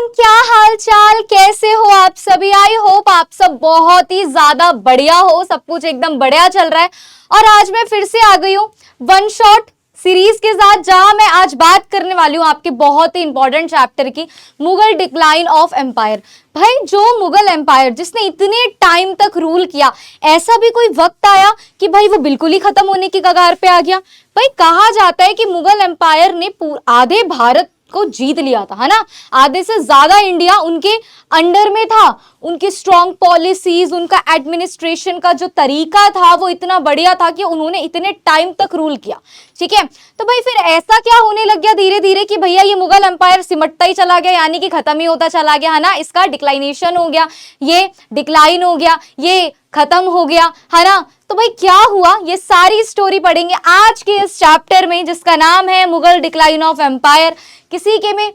Everyone, क्या हाल चाल, कैसे हो आप सभी। आई होप आप सब बहुत ही ज्यादा बढ़िया हो, सब कुछ एकदम बढ़िया चल रहा है। और आज मैं फिर से आ गई हूँ वन शॉट सीरीज के साथ, जहां मैं आज बात करने वाली हूँ आपके बहुत ही इंपॉर्टेंट चैप्टर की, मुगल डिक्लाइन ऑफ एम्पायर। भाई, जो मुगल एम्पायर जिसने इतने टाइम तक रूल किया, ऐसा भी कोई वक्त आया कि भाई वो बिल्कुल ही खत्म होने की कगार पे आ गया। भाई, कहा जाता है कि मुगल एम्पायर ने आधे भारत को जीत लिया था, है ना। आधे से ज्यादा इंडिया उनके अंडर में था। उनकी स्ट्रॉन्ग पॉलिसीज, उनका एडमिनिस्ट्रेशन का जो तरीका था वो इतना बढ़िया था कि उन्होंने इतने टाइम तक रूल किया। ठीक है, तो भाई फिर ऐसा क्या होने लग गया धीरे धीरे कि भैया ये मुगल एम्पायर सिमटता ही चला गया, यानी कि खत्म ही होता चला गया, है ना। इसका डिक्लाइनेशन हो गया, ये डिक्लाइन हो गया, ये खत्म हो गया, है ना। तो भाई क्या हुआ, ये सारी स्टोरी पढ़ेंगे आज के इस चैप्टर में, जिसका नाम है मुगल डिक्लाइन ऑफ एम्पायर। किसी के में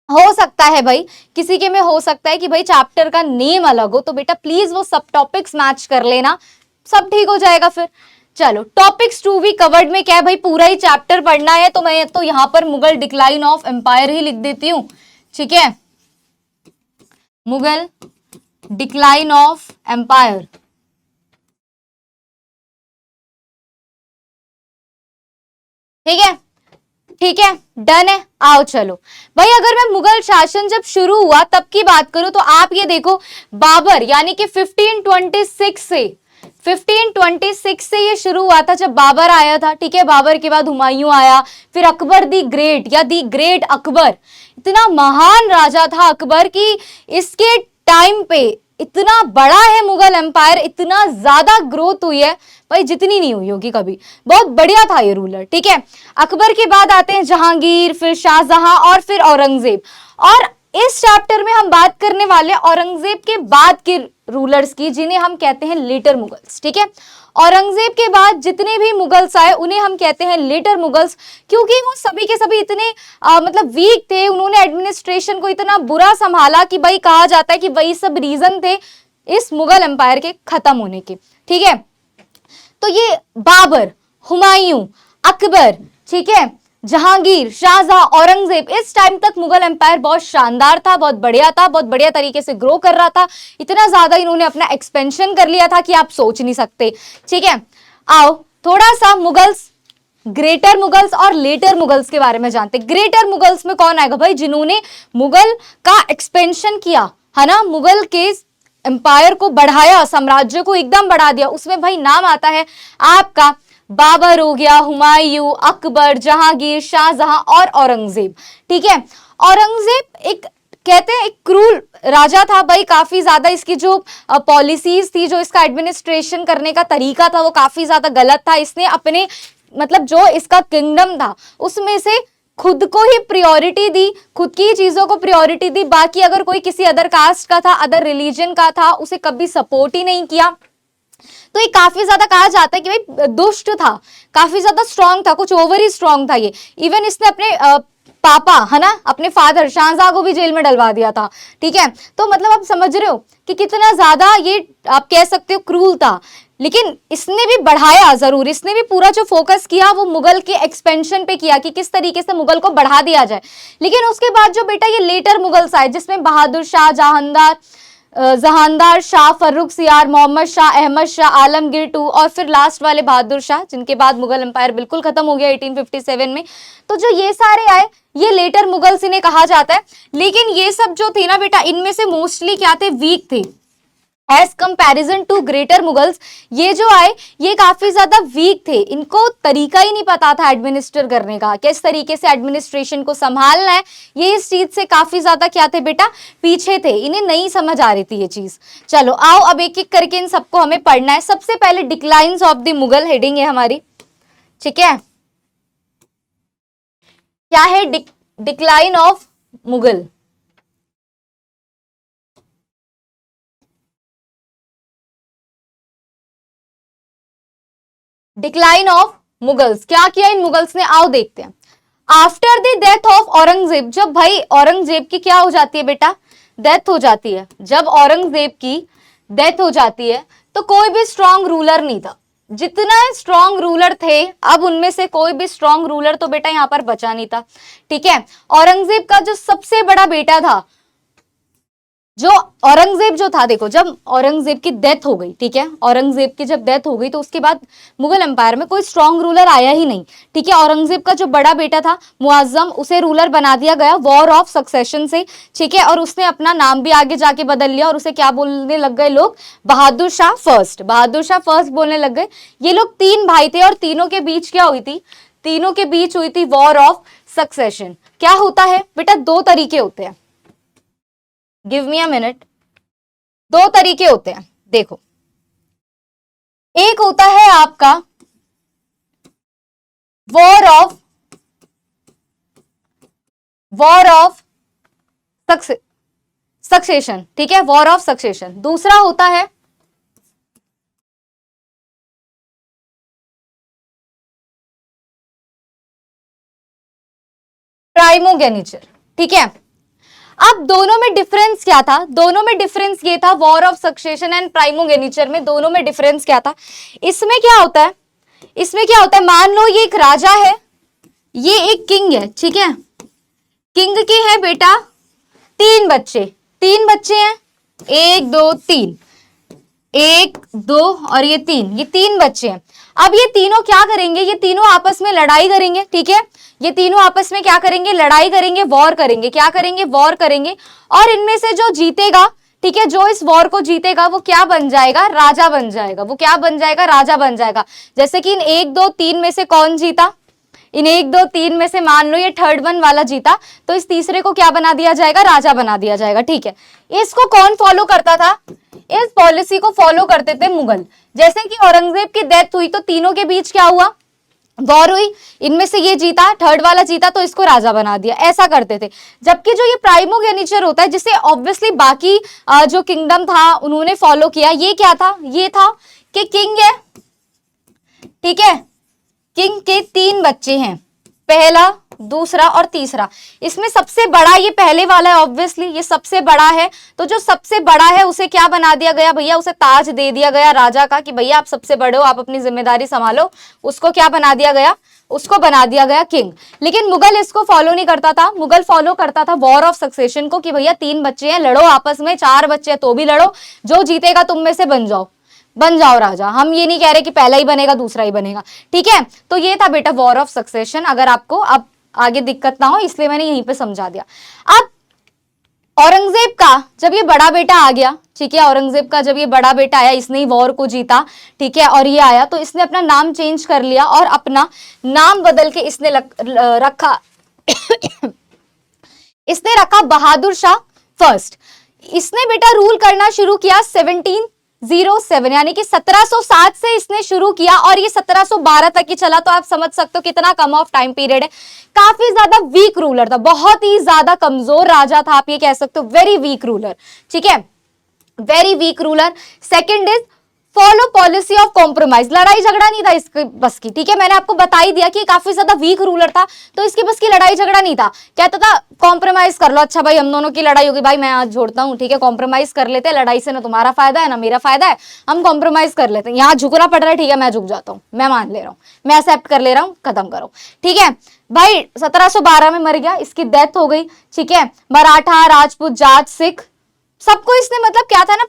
हो सकता है भाई, किसी के में हो सकता है कि भाई चैप्टर का नेम अलग हो, तो बेटा प्लीज वो सब टॉपिक्स मैच कर लेना, सब ठीक हो जाएगा फिर। चलो, टॉपिक्स टू बी कवर्ड में क्या है भाई, पूरा ही चैप्टर पढ़ना है, तो मैं तो यहां पर मुगल डिक्लाइन ऑफ एम्पायर ही लिख देती हूं। ठीक है, मुगल डिक्लाइन ऑफ एम्पायर। ठीक है, ठीक है, डन है। आओ चलो भाई, अगर मैं मुगल शासन जब शुरू हुआ तब की बात करूं, तो आप ये देखो, बाबर यानी कि 1526 से ये शुरू हुआ था, जब बाबर आया था। ठीक है, बाबर के बाद हुमायूं आया, फिर अकबर दी ग्रेट या दी ग्रेट अकबर। इतना महान राजा था अकबर की इसके टाइम पे इतना बड़ा है मुगल एम्पायर, इतना ज्यादा ग्रोथ हुई है भाई, जितनी नहीं हुई होगी कभी। बहुत बढ़िया था ये रूलर। ठीक है, अकबर के बाद आते हैं जहांगीर, फिर शाहजहां और फिर औरंगजेब। और इस चैप्टर में हम बात करने वाले औरंगजेब के बाद के रूलर्स की, जिन्हें हम कहते हैं लेटर मुगल्स। ठीक है, औरंगजेब के बाद जितने भी मुगल्स आए उन्हें हम कहते हैं लेटर मुगल्स, क्योंकि वो सभी के सभी इतने मतलब वीक थे, उन्होंने एडमिनिस्ट्रेशन को इतना बुरा संभाला कि भाई कहा जाता है कि वही सब रीजन थे इस मुगल एम्पायर के खत्म होने के। ठीक है, तो ये बाबर, हुमायूं, अकबर, ठीक है, जहांगीर, शाहजहां, औरंगजेब, इस टाइम तक मुगल एम्पायर बहुत शानदार था, बहुत बढ़िया था, बहुत बढ़िया तरीके से ग्रो कर रहा था। इतना ज्यादा इन्होंने अपना एक्सपेंशन कर लिया था कि आप सोच नहीं सकते। ठीक है, आओ थोड़ा सा मुगल्स, ग्रेटर मुगल्स और लेटर मुगल्स के बारे में जानते। ग्रेटर मुगल्स में कौन आएगा भाई, जिन्होंने मुगल का एक्सपेंशन किया, है ना, मुगल के एम्पायर को बढ़ाया, साम्राज्य को एकदम बढ़ा दिया। उसमें भाई नाम आता है आपका बाबर हो गया, हुमायूं, अकबर, जहांगीर, शाहजहां और औरंगजेब। ठीक है, औरंगजेब एक कहते हैं एक क्रूर राजा था भाई, काफी ज्यादा इसकी जो पॉलिसीज थी, जो इसका एडमिनिस्ट्रेशन करने का तरीका था, वो काफी ज्यादा गलत था। इसने अपने मतलब जो इसका किंगडम था उसमें से खुद को ही प्रायोरिटी दी, खुद की चीजों को प्रायोरिटी दी, बाकी अगर कोई किसी अदर कास्ट का था, अदर रिलीजन का था, उसे कभी सपोर्ट ही नहीं किया। तो ये काफी ज्यादा कहा जाता है कि भाई दुष्ट था, काफी ज्यादा स्ट्रांग था, कुछ ओवर ही स्ट्रांग था ये। इवन इसने अपने पापा, है ना, अपने फादर शाहजहां को भी जेल में डलवा दिया था। ठीक है, तो मतलब आप समझ रहे हो कि कितना ज्यादा ये आप कह सकते हो क्रूल था। लेकिन इसने भी बढ़ाया जरूर, इसने भी पूरा जो फोकस किया वो मुगल के एक्सपेंशन पे किया कि किस तरीके से मुगल को बढ़ा दिया जाए। लेकिन उसके बाद जो बेटा ये लेटर मुगल्स आए, जिसमें बहादुर शाह, जहानदार शाह, फर्रुख सियार, मोहम्मद शाह, अहमद शाह, आलमगीर टू और फिर लास्ट वाले बहादुर शाह, जिनके बाद मुगल एम्पायर बिल्कुल खत्म हो गया 1857 में। तो जो ये सारे आए, ये लेटर मुगल्स इन्हें कहा जाता है। लेकिन ये सब जो थे ना बेटा, इनमें से मोस्टली क्या थे, वीक थे as comparison to greater Mughals. ये जो आए ये काफी ज्यादा वीक थे, इनको तरीका ही नहीं पता था एडमिनिस्टर करने का, किस तरीके से एडमिनिस्ट्रेशन को संभालना है। ये इस चीज से काफी ज्यादा क्या थे बेटा, पीछे थे, इन्हें नहीं समझ आ रही थी ये चीज। चलो आओ अब एक एक करके इन सबको हमें पढ़ना है। सबसे पहले declines of the Mughal heading है हमारी। ठीक है, क्या है decline of Mughal. Decline of Mughals, क्या किया इन मुगल्स ने, आओ देखते हैं। After the death of Aurangzeb, जब भाई औरंगजेब की क्या हो जाती है बेटा, डेथ हो जाती है। जब औरंगजेब की डेथ हो जाती है तो कोई भी स्ट्रॉन्ग रूलर नहीं था। जितना स्ट्रॉन्ग रूलर थे, अब उनमें से कोई भी स्ट्रॉन्ग रूलर तो बेटा यहां पर बचा नहीं था। ठीक है, औरंगजेब का जो सबसे बड़ा बेटा था जो औरंगजेब जो था, देखो जब औरंगजेब की डेथ हो गई, ठीक है, औरंगजेब की जब डेथ हो गई तो उसके बाद मुगल एम्पायर में कोई स्ट्रॉन्ग रूलर आया ही नहीं, ठीक है। औरंगजेब का जो बड़ा बेटा था मुअज्जम, उसे रूलर बना दिया गया वॉर ऑफ सक्सेशन से, ठीक है, और उसने अपना नाम भी आगे जाके बदल लिया और उसे क्या बोलने लग गए लोग, बहादुर शाह फर्स्ट, बहादुर शाह फर्स्ट बोलने लग गए। ये लोग 3 भाई थे और तीनों के बीच क्या हुई थी, तीनों के बीच हुई थी वॉर ऑफ सक्सेशन। क्या होता है बेटा, 2 तरीके होते हैं, गिव मी अ मिनट, 2 तरीके होते हैं, देखो एक होता है आपका वॉर ऑफ सक्सेशन, ठीक है, वॉर ऑफ सक्सेशन। दूसरा होता है प्राइमोगेनिचर, ठीक है। अब दोनों में डिफरेंस क्या था, दोनों में डिफरेंस ये था, वॉर ऑफ सक्सेशन एंड प्राइमोगेनिचर में दोनों में डिफरेंस क्या था। इसमें क्या होता है, इसमें क्या होता है, मान लो ये एक राजा है, ये एक किंग है, ठीक है, किंग के है बेटा 3 बच्चे, 3 बच्चे हैं, 1 2 3, 1 2 और ये 3, ये 3 बच्चे हैं। अब ये तीनों क्या करेंगे, ये तीनों आपस में लड़ाई करेंगे, ठीक है, ये तीनों आपस में क्या करेंगे, लड़ाई करेंगे, वॉर करेंगे, क्या करेंगे, वॉर करेंगे। और इनमें से जो जीतेगा, ठीक है, जो इस वॉर को जीतेगा वो क्या बन जाएगा, राजा बन जाएगा, वो क्या बन जाएगा, राजा बन जाएगा। जैसे कि इन 1 2 3 में से कौन जीता, इन 1 2 3 में से मान लो ये थर्ड वन वाला जीता, तो इस तीसरे को क्या बना दिया जाएगा, राजा बना दिया जाएगा, ठीक है। इसको कौन फॉलो करता था, इस पॉलिसी को फॉलो करते थे मुगल। जैसे कि औरंगजेब की डेथ हुई तो तीनों के बीच क्या हुआ, वॉर हुई, इनमें से ये जीता, थर्ड वाला जीता तो इसको राजा बना दिया, ऐसा करते थे। जबकि जो ये प्राइमोगेनिचर होता है, जिसे ऑब्वियसली बाकी जो किंगडम था उन्होंने फॉलो किया, ये क्या था, ये था कि किंग है, ठीक है, किंग के 3 बच्चे हैं, पहला दूसरा और तीसरा। इसमें सबसे बड़ा ये पहले वाला है, ऑब्वियसली ये सबसे बड़ा है, तो जो सबसे बड़ा है उसे क्या बना दिया गया भैया, उसे ताज दे दिया गया राजा का कि भैया आप सबसे बड़े हो, आप अपनी जिम्मेदारी संभालो। उसको क्या बना दिया गया, उसको बना दिया गया किंग। लेकिन मुगल इसको फॉलो नहीं करता था, मुगल फॉलो करता था वॉर ऑफ सक्सेशन को, कि भैया 3 बच्चे हैं, लड़ो आपस में, 4 बच्चे हैं तो भी लड़ो, जो जीतेगा तुम में से बन जाओ राजा। हम ये नहीं कह रहे कि पहला ही बनेगा दूसरा ही बनेगा, ठीक है। तो ये था बेटा वॉर ऑफ सक्सेशन, अगर आपको अब आगे दिक्कत ना हो इसलिए मैंने यहीं पे समझा दिया। अब औरंगजेब का जब ये बड़ा बेटा आ गया, ठीक है, औरंगजेब का जब ये बड़ा बेटा आया, इसने ही वॉर को जीता, ठीक है, और ये आया तो इसने अपना नाम चेंज कर लिया और अपना नाम बदल के इसने रखा इसने रखा बहादुर शाह फर्स्ट। इसने बेटा रूल करना शुरू किया 1707, यानी कि 1707 से इसने शुरू किया और ये 1712 तक ही चला। तो आप समझ सकते हो कितना कम ऑफ टाइम पीरियड है। काफी ज्यादा वीक रूलर था, बहुत ही ज्यादा कमजोर राजा था, आप ये कह सकते हो, वेरी वीक रूलर, ठीक है, very weak ruler. Second is follow policy of compromise, लड़ाई झगड़ा नहीं था इसके बस की, ठीक है, मैंने आपको बता ही दिया कि काफी ज्यादा वीक रूलर था तो इसके बस की लड़ाई झगड़ा नहीं था। कहता था कॉम्प्रोमाइज कर लो, अच्छा भाई हम दोनों की लड़ाई होगी, भाई मैं आज छोड़ता हूँ, ठीक है, कॉम्प्रोमाइज कर लेते हैं, लड़ाई से ना तुम्हारा फायदा है ना मेरा फायदा है, हम कॉम्प्रोमाइज कर लेते हैं, यहाँ झुकना पड़ रहा है, ठीक है मैं झुक जाता हूँ, मैं मान ले रहा हूँ, मैं एक्सेप्ट कर ले रहा हूँ, खत्म करो, ठीक है भाई। 1712 में मर गया, इसकी डेथ हो गई, ठीक है। मराठा, राजपूत, जाट, सिख, सबको इसने मतलब क्या था ना,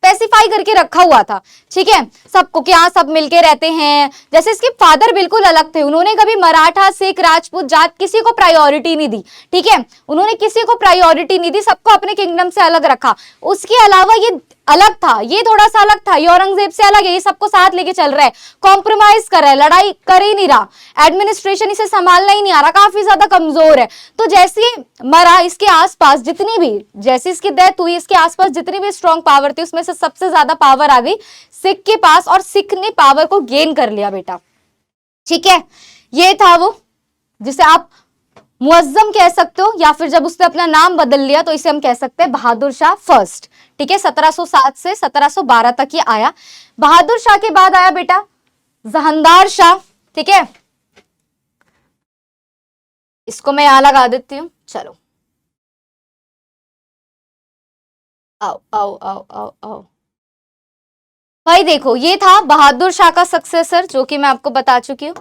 स्पेसिफाई करके रखा हुआ था, ठीक है, सबको क्या सब मिलके रहते हैं। जैसे इसके फादर बिल्कुल अलग थे, उन्होंने कभी मराठा, सिख, राजपूत, जाट किसी को प्रायोरिटी नहीं दी, ठीक है, उन्होंने किसी को प्रायोरिटी नहीं दी, सबको अपने किंगडम से अलग रखा। उसके अलावा ये अलग था, ये थोड़ा सा अलग था, ये औरंगजेब से अलग है, ये सबको साथ लेके चल रहा है, कॉम्प्रोमाइज कर रहा है, लड़ाई कर ही नहीं रहा, एडमिनिस्ट्रेशन इसे संभालना ही नहीं आ रहा, काफी ज्यादा कमजोर है। तो जैसे मरा, इसके आसपास जितनी भी, जैसे इसकी डेथ हुई, इसके आसपास जितनी भी स्ट्रॉन्ग पावर थी उसमें से सबसे ज्यादा पावर आ गई सिख के पास और सिख ने पावर को गेन कर लिया बेटा, ठीक है। ये था वो जिसे आप मुअज्जम कह सकते हो, या फिर जब उसने अपना नाम बदल लिया तो इसे हम कह सकते हैं बहादुर शाह फर्स्ट, ठीक है। 1707 से 1712 तक ये आया। बहादुर शाह के बाद आया बेटा जहांदार शाह, ठीक है, इसको मैं यहां लगा देती हूं, चलो आओ आओ आओ आओ आओ भाई, देखो ये था बहादुर शाह का सक्सेसर जो कि मैं आपको बता चुकी हूँ,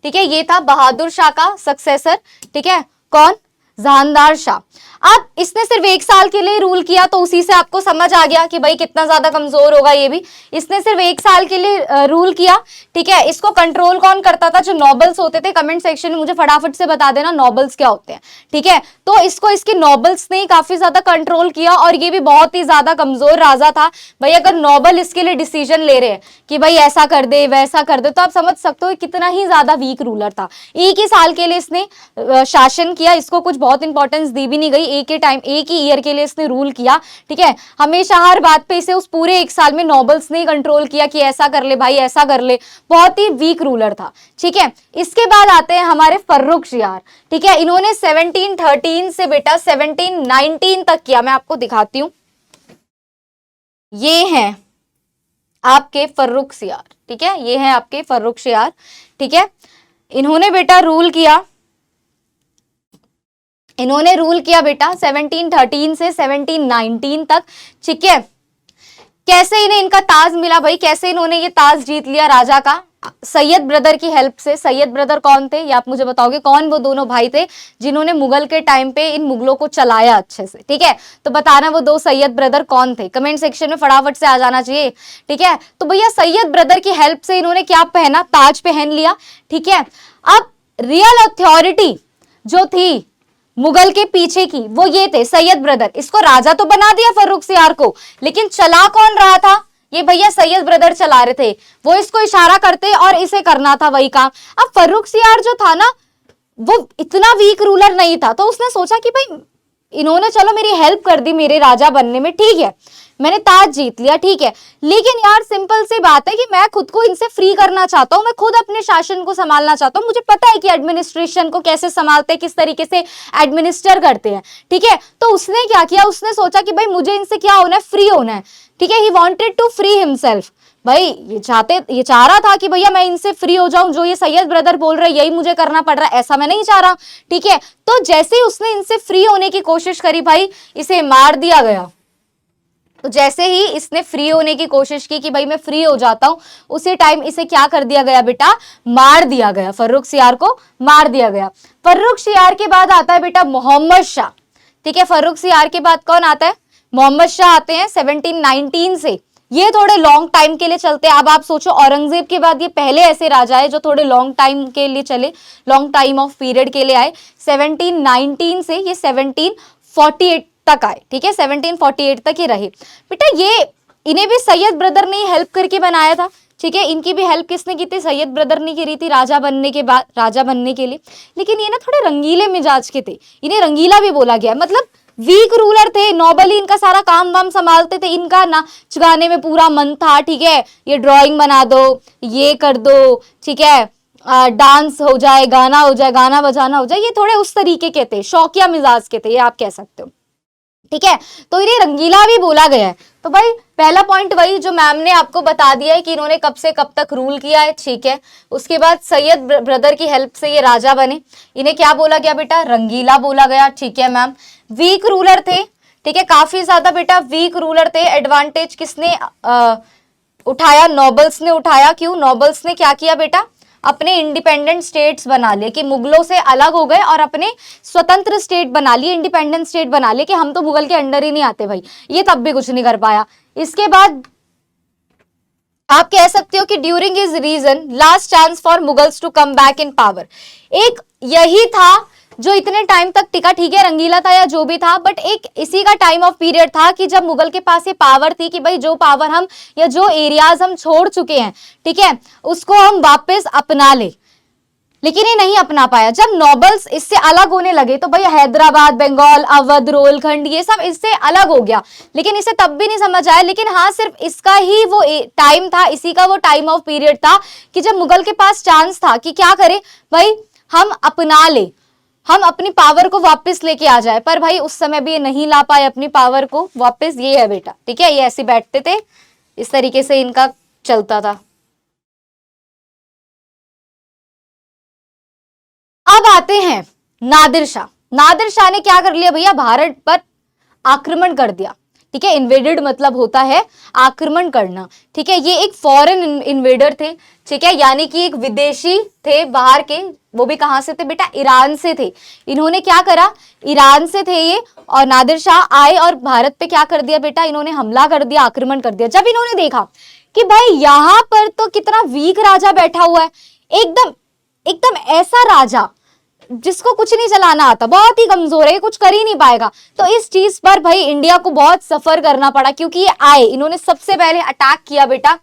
ठीक है, ये था बहादुर शाह का सक्सेसर, ठीक है, कौन, जहानदार शाह। अब इसने सिर्फ 1 साल के लिए रूल किया, तो उसी से आपको समझ आ गया कि भाई कितना ज्यादा कमजोर होगा ये भी। इसने सिर्फ 1 साल के लिए रूल किया, ठीक है। इसको कंट्रोल कौन करता था? जो नॉबल्स होते थे। कमेंट सेक्शन में मुझे फटाफट से बता देना नॉबल्स क्या होते हैं, ठीक है। तो इसको इसके नॉबल्स ने काफी ज्यादा कंट्रोल किया, और ये भी बहुत ही ज्यादा कमजोर राजा था भाई। अगर नॉबल इसके लिए डिसीजन ले रहे हैं कि भाई ऐसा कर दे वैसा कर दे, तो आप समझ सकते हो कितना ही ज्यादा वीक रूलर था। 1 ही साल के लिए इसने शासन किया, इसको कुछ बहुत इंपॉर्टेंस दी भी नहीं गई। एक ही ईयर के लिए इसने रूल किया, ठीक है। हमेशा हर बात पे इसे उस पूरे 1 साल में नॉबल्स ने कंट्रोल किया कि ऐसा कर ले भाई, ऐसा कर ले। बहुत ही वीक रूलर था, ठीक है। इसके बाद आते हैं हमारे फर्रुखशियार, ठीक है। इन्होंने 1713 से बेटा 1719 तक किया। मैं आपको दिखाती हूं, ये हैं आपके फर्रुखशियार, ठीक है। ये हैं आपके फर्रुखशियार, ठीक है। इन्होंने बेटा रूल किया, इन्होंने रूल किया बेटा 1713 से 1719 तक, ठीक है। कैसे इन्हें इनका ताज मिला भाई? कैसे इन्होंने ये ताज जीत लिया राजा का? सैयद ब्रदर की हेल्प से। सैयद ब्रदर कौन थे ये आप मुझे बताओगे? कौन वो दोनों भाई थे जिन्होंने मुगल के टाइम पे इन मुगलों को चलाया अच्छे से, ठीक है। तो बताना वो 2 सैयद ब्रदर कौन थे, कमेंट सेक्शन में फटाफट से आ जाना चाहिए, ठीक है। तो भैया सैयद ब्रदर की हेल्प से इन्होंने क्या पहना? ताज पहन लिया, ठीक है। अब रियल अथॉरिटी जो थी मुगल के पीछे की, वो ये थे सैयद ब्रदर। इसको राजा तो बना दिया फर्रुखसियार को, लेकिन चला कौन रहा था? ये भैया सैयद ब्रदर चला रहे थे। वो इसको इशारा करते और इसे करना था वही काम। अब फर्रुखसियार जो था ना, वो इतना वीक रूलर नहीं था, तो उसने सोचा कि भाई इन्होंने चलो मेरी हेल्प कर दी मेरे राजा बनने में, ठीक है, मैंने ताज जीत लिया, ठीक है। लेकिन यार सिंपल सी बात है कि मैं खुद को इनसे फ्री करना चाहता हूं, मैं खुद अपने शासन को संभालना चाहता हूं। मुझे पता है कि एडमिनिस्ट्रेशन को कैसे संभालते हैं, किस तरीके से एडमिनिस्टर करते हैं, ठीक है। तो उसने क्या किया? उसने सोचा कि भाई मुझे इनसे क्या होना है? फ्री होना है, ठीक है। He wanted to free himself. भाई ये चाह रहा था कि भैया मैं इनसे फ्री हो जाऊं, जो ये सैयद ब्रदर बोल रहे हैं यही मुझे करना पड़ रहा है, ऐसा मैं नहीं चाह रहा, ठीक है। तो जैसे ही उसने इनसे फ्री होने की कोशिश करी भाई, इसे मार दिया गया। तो जैसे ही इसने फ्री होने की कोशिश की कि भाई मैं फ्री हो जाता हूं, उसी टाइम इसे क्या कर दिया गया बेटा? मार दिया गया। फर्रुखसियार को मार दिया गया। फर्रुखसियार के बाद आता है बेटा मोहम्मद शाह, ठीक है। फर्रुखसियार के बाद कौन आता है? मोहम्मद शाह आते हैं 1719 से। ये थोड़े लॉन्ग टाइम के लिए चलते हैं। अब आप सोचो औरंगजेब के बाद ये पहले ऐसे राजा है जो थोड़े लॉन्ग टाइम के लिए चले, लॉन्ग टाइम ऑफ पीरियड के लिए आए। 1719 से ये 1748 तक आए, ठीक है। 1748 तक ही रहे बेटा। ये इन्हें भी सैयद ब्रदर ने हेल्प करके बनाया था, ठीक है। इनकी भी हेल्प किसने की थी? सैयद ब्रदर ने की थी राजा बनने के बाद, राजा बनने के लिए। लेकिन ये ना थोड़े रंगीले मिजाज के थे, इन्हें रंगीला भी बोला गया। मतलब वीक रूलर थे, नॉर्मली इनका सारा काम वाम संभालते थे, इनका नाच गाने में पूरा मन था, ठीक है। ये ड्राइंग बना दो, ये कर दो, ठीक है, डांस हो जाए, गाना हो जाए, गाना बजाना हो जाए, ये थोड़े उस तरीके के थे, शौकिया मिजाज के थे, ये आप कह सकते हो, ठीक है। तो इन्हें रंगीला भी बोला गया है। तो भाई पहला पॉइंट वही जो मैम ने आपको बता दिया है कि इन्होंने कब से कब तक रूल किया है, ठीक है। उसके बाद सैयद ब्रदर की हेल्प से ये राजा बने। इन्हें क्या बोला गया बेटा? रंगीला बोला गया, ठीक है मैम। वीक रूलर थे, ठीक है, काफी ज्यादा बेटा वीक रूलर थे। एडवांटेज किसने उठाया? नॉबल्स ने उठाया। क्यों? नॉबल्स ने क्या किया बेटा? अपने इंडिपेंडेंट स्टेट्स बना लिए, कि मुगलों से अलग हो गए और अपने स्वतंत्र स्टेट बना लिए, इंडिपेंडेंट स्टेट बना लिए कि हम तो मुगल के अंडर ही नहीं आते भाई। ये तब भी कुछ नहीं कर पाया। इसके बाद आप कह सकते हो कि during his reign last chance for Mughals to come back in power, एक यही था जो इतने टाइम तक टिका, ठीक है। रंगीला था या जो भी था, बट एक इसी का टाइम ऑफ पीरियड था कि जब मुगल के पास ये पावर थी कि भाई जो पावर हम या जो एरियाज हम छोड़ चुके हैं, ठीक है, उसको हम वापस अपना ले। लेकिन ये नहीं अपना पाया। जब नॉबल्स इससे अलग होने लगे तो भाई हैदराबाद, बंगाल, अवध, रोहलखंड ये सब इससे अलग हो गया, लेकिन इसे तब भी नहीं समझ आया। लेकिन हाँ, सिर्फ इसका ही वो टाइम था, इसी का वो टाइम ऑफ पीरियड था कि जब मुगल के पास चांस था कि क्या करे भाई, हम अपना ले, हम अपनी पावर को वापस लेके आ जाए। पर भाई उस समय भी ये नहीं ला पाए अपनी पावर को वापस। ये है बेटा, ठीक है। ये ऐसे बैठते थे, इस तरीके से इनका चलता था। अब आते हैं नादिर शाह। नादिर शाह ने क्या कर लिया भैया? भारत पर आक्रमण कर दिया, ठीक है, इन्वेडेड मतलब होता है आक्रमण करना, ठीक है। ये एक फॉरेन इन्वेडर थे, ठीक है, यानी कि एक विदेशी थे बाहर के, वो भी कहां से थे बेटा, ईरान से थे। इन्होंने क्या करा, ईरान से थे ये, और नादिर शाह आए और भारत पे क्या कर दिया बेटा, इन्होंने हमला कर दिया, आक्रमण कर दिया। जब इन्होंने देखा कि भाई यहाँ पर तो कितना वीक राजा बैठा हुआ है, एकदम एकदम ऐसा राजा जिसको कुछ नहीं चलाना आता, बहुत ही कमजोर है, कुछ कर ही नहीं पाएगा, तो इस चीज पर भाई इंडिया को बहुत सफर करना पड़ा, क्योंकि ये आए, इन्होंने सबसे पहले अटैक किया बेटा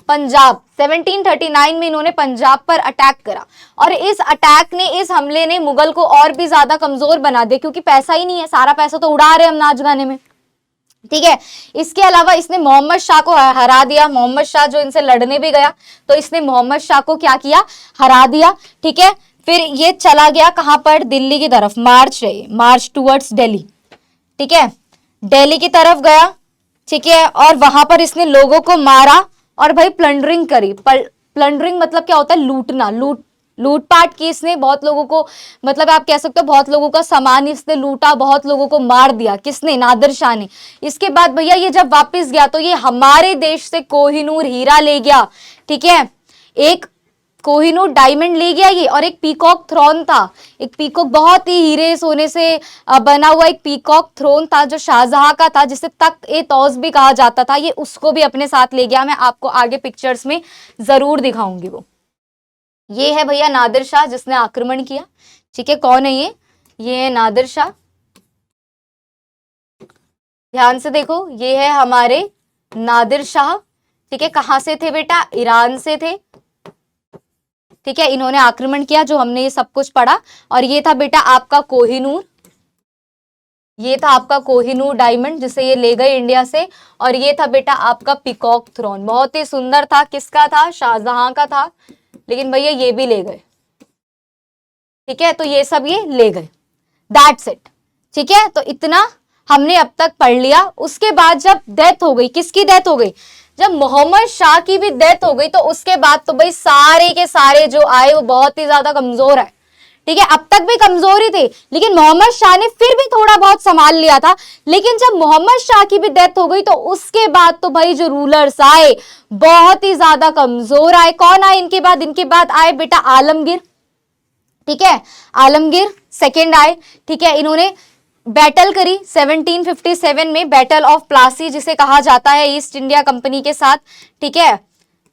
पंजाब। 1739 में इन्होंने पंजाब पर अटैक करा, और इस अटैक ने, इस हमले ने मुगल को और भी ज्यादा कमजोर बना दिया, क्योंकि पैसा ही नहीं है, सारा पैसा तो उड़ा रहे हम नाच गाने में, ठीक है। इसके अलावा इसने मोहम्मद शाह को हरा दिया। मोहम्मद शाह जो इनसे लड़ने भी गया, तो इसने मोहम्मद शाह को क्या किया, हरा दिया, ठीक है। फिर ये चला गया कहां पर, दिल्ली की तरफ, मार्च टुवर्ड्स दिल्ली, ठीक है, दिल्ली की तरफ गया, ठीक है, और वहां पर इसने लोगों को मारा और भाई प्लंडरिंग करी। प्लंडरिंग मतलब क्या होता है, लूटना, लूटपाट की इसने, बहुत लोगों को, मतलब आप कह सकते हो बहुत लोगों का सामान इसने लूटा, बहुत लोगों को मार दिया, किसने, नादिर शाह ने। इसके बाद भैया ये जब वापस गया तो ये हमारे देश से कोहिनूर हीरा ले गया, ठीक है, एक कोहिनूर डायमंड ले गया ये, और एक पीकॉक थ्रोन था, एक पीकॉक, बहुत ही हीरे सोने से बना हुआ एक पीकॉक थ्रोन था जो शाहजहां का था, जिसे तख्त-ए-तौस भी कहा जाता था, ये उसको भी अपने साथ ले गया। मैं आपको आगे पिक्चर्स में जरूर दिखाऊंगी वो। ये है भैया नादिर शाह जिसने आक्रमण किया, ठीक है, कौन है ये है नादिर शाह, ध्यान से देखो, ये है हमारे नादिर शाह, ठीक है, कहां से थे बेटा, ईरान से थे, ठीक है, इन्होंने आक्रमण किया, जो हमने ये सब कुछ पढ़ा। और ये था बेटा आपका कोहिनूर, ये था आपका कोहिनूर डायमंड जिसे ये ले गए इंडिया से, और ये था बेटा आपका पीकॉक थ्रोन, बहुत ही सुंदर था, किसका था, शाहजहां का था, लेकिन भैया ये भी ले गए, ठीक है, तो ये सब ये ले गए, दैट्स इट, ठीक है। तो इतना हमने अब तक पढ़ लिया। उसके बाद जब डेथ हो गई, किसकी डेथ हो गई, जब मोहम्मद शाह की भी डेथ हो गई, तो उसके बाद तो भाई सारे के सारे जो आए वो बहुत ही ज्यादा कमजोर है, ठीक है, अब तक भी कमजोर ही थे, लेकिन मोहम्मद शाह ने फिर भी थोड़ा बहुत संभाल लिया था। लेकिन जब मोहम्मद शाह की भी डेथ हो गई, तो उसके बाद तो भाई जो रूलर्स आए बहुत ही ज्यादा कमजोर आए। कौन आए इनके बाद, इनके बाद आए बेटा आलमगीर, ठीक है, आलमगीर सेकेंड आए, ठीक है, इन्होंने बैटल करी 1757 में, बैटल ऑफ प्लासी जिसे कहा जाता है, ईस्ट इंडिया कंपनी के साथ, ठीक है,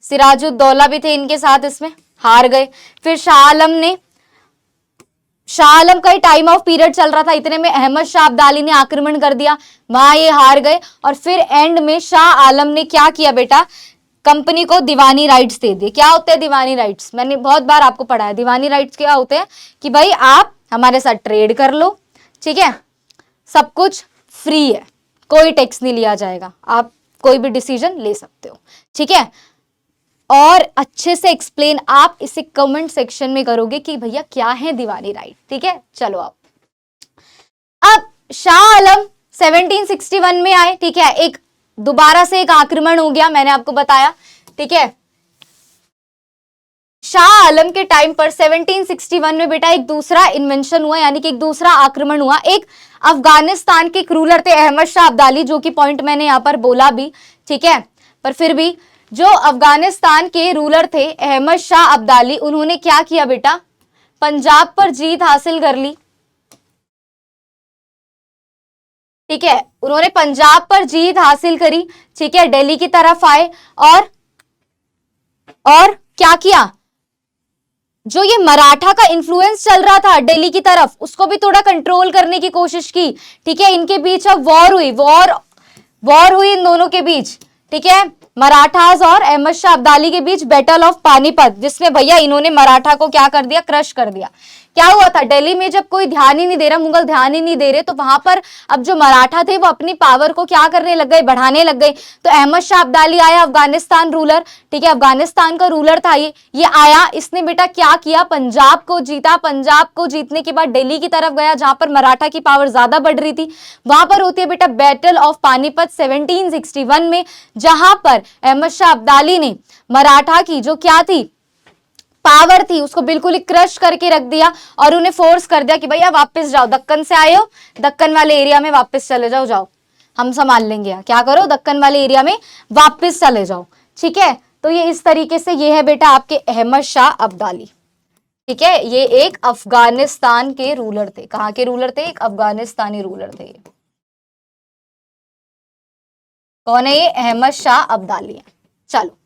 सिराजुद्दौला भी थे इनके साथ, इसमें हार गए। फिर शाह आलम का ही टाइम ऑफ पीरियड चल रहा था, इतने में अहमद शाह अब्दाली ने आक्रमण कर दिया, वहां ये हार गए। और फिर एंड में शाह आलम ने क्या किया बेटा, कंपनी को दीवानी राइट्स दे दिए। क्या होते हैं दीवानी राइट्स, मैंने बहुत बार आपको पढ़ा है। दीवानी राइट्स क्या होते हैं कि भाई आप हमारे साथ ट्रेड कर लो, ठीक है, सब कुछ फ्री है, कोई टैक्स नहीं लिया जाएगा, आप कोई भी डिसीजन ले सकते हो, ठीक है। और अच्छे से एक्सप्लेन आप इसे कमेंट सेक्शन में करोगे कि भैया क्या है दीवानी राइट, ठीक है। चलो अब शाह आलम 1761 में आए, ठीक है, एक दोबारा से एक आक्रमण हो गया, मैंने आपको बताया, ठीक है। शाह आलम के टाइम पर 1761 में बेटा एक दूसरा इन्वेंशन हुआ, यानी कि एक दूसरा आक्रमण हुआ। एक अफगानिस्तान के रूलर थे अहमद शाह अब्दाली, जो कि पॉइंट मैंने यहां पर बोला भी, ठीक है, पर फिर भी जो अफगानिस्तान के रूलर थे अहमद शाह अब्दाली, उन्होंने क्या किया बेटा, पंजाब पर जीत हासिल कर ली, ठीक है, उन्होंने पंजाब पर जीत हासिल करी, ठीक है, दिल्ली की तरफ आए और क्या किया, जो ये मराठा का इन्फ्लुएंस चल रहा था दिल्ली की तरफ, उसको भी थोड़ा कंट्रोल करने की कोशिश की, ठीक है। इनके बीच अब वॉर हुई इन दोनों के बीच, ठीक है, मराठास और अहमद शाह अब्दाली के बीच बैटल ऑफ पानीपत, जिसमें भैया इन्होंने मराठा को क्या कर दिया, क्रश कर दिया। क्या हुआ था, दिल्ली में जब कोई ध्यान ही नहीं दे रहा, मुगल ध्यान ही नहीं दे रहे, तो वहां पर अब जो मराठा थे वो अपनी पावर को क्या करने लग गए, बढ़ाने लग गए। तो अहमद शाह अब्दाली आया, अफगानिस्तान रूलर, ठीक है, अफगानिस्तान का रूलर था ये आया, इसने बेटा क्या किया, पंजाब को जीता। पंजाब को जीतने के बाद दिल्ली की तरफ गया, जहां पर मराठा की पावर ज्यादा बढ़ रही थी। वहां पर होती है बेटा बैटल ऑफ पानीपत 1761 में, जहां पर अहमद शाह अब्दाली ने मराठा की जो क्या थी, पावर थी, उसको बिल्कुल ही क्रश करके रख दिया, और उन्हें फोर्स कर दिया कि भैया वापस जाओ, दक्कन से आए हो, दक्कन वाले एरिया में वापस चले जाओ, हम संभाल लेंगे, क्या करो दक्कन वाले एरिया में वापस चले जाओ, ठीक है। तो ये इस तरीके से ये है बेटा आपके अहमद शाह अब्दाली, ठीक है। ये एक अफगानिस्तान के रूलर थे, कहां के रूलर थे, एक अफगानिस्तानी रूलर थे। कौन है ये, अहमद शाह अब्दाली है। चलो,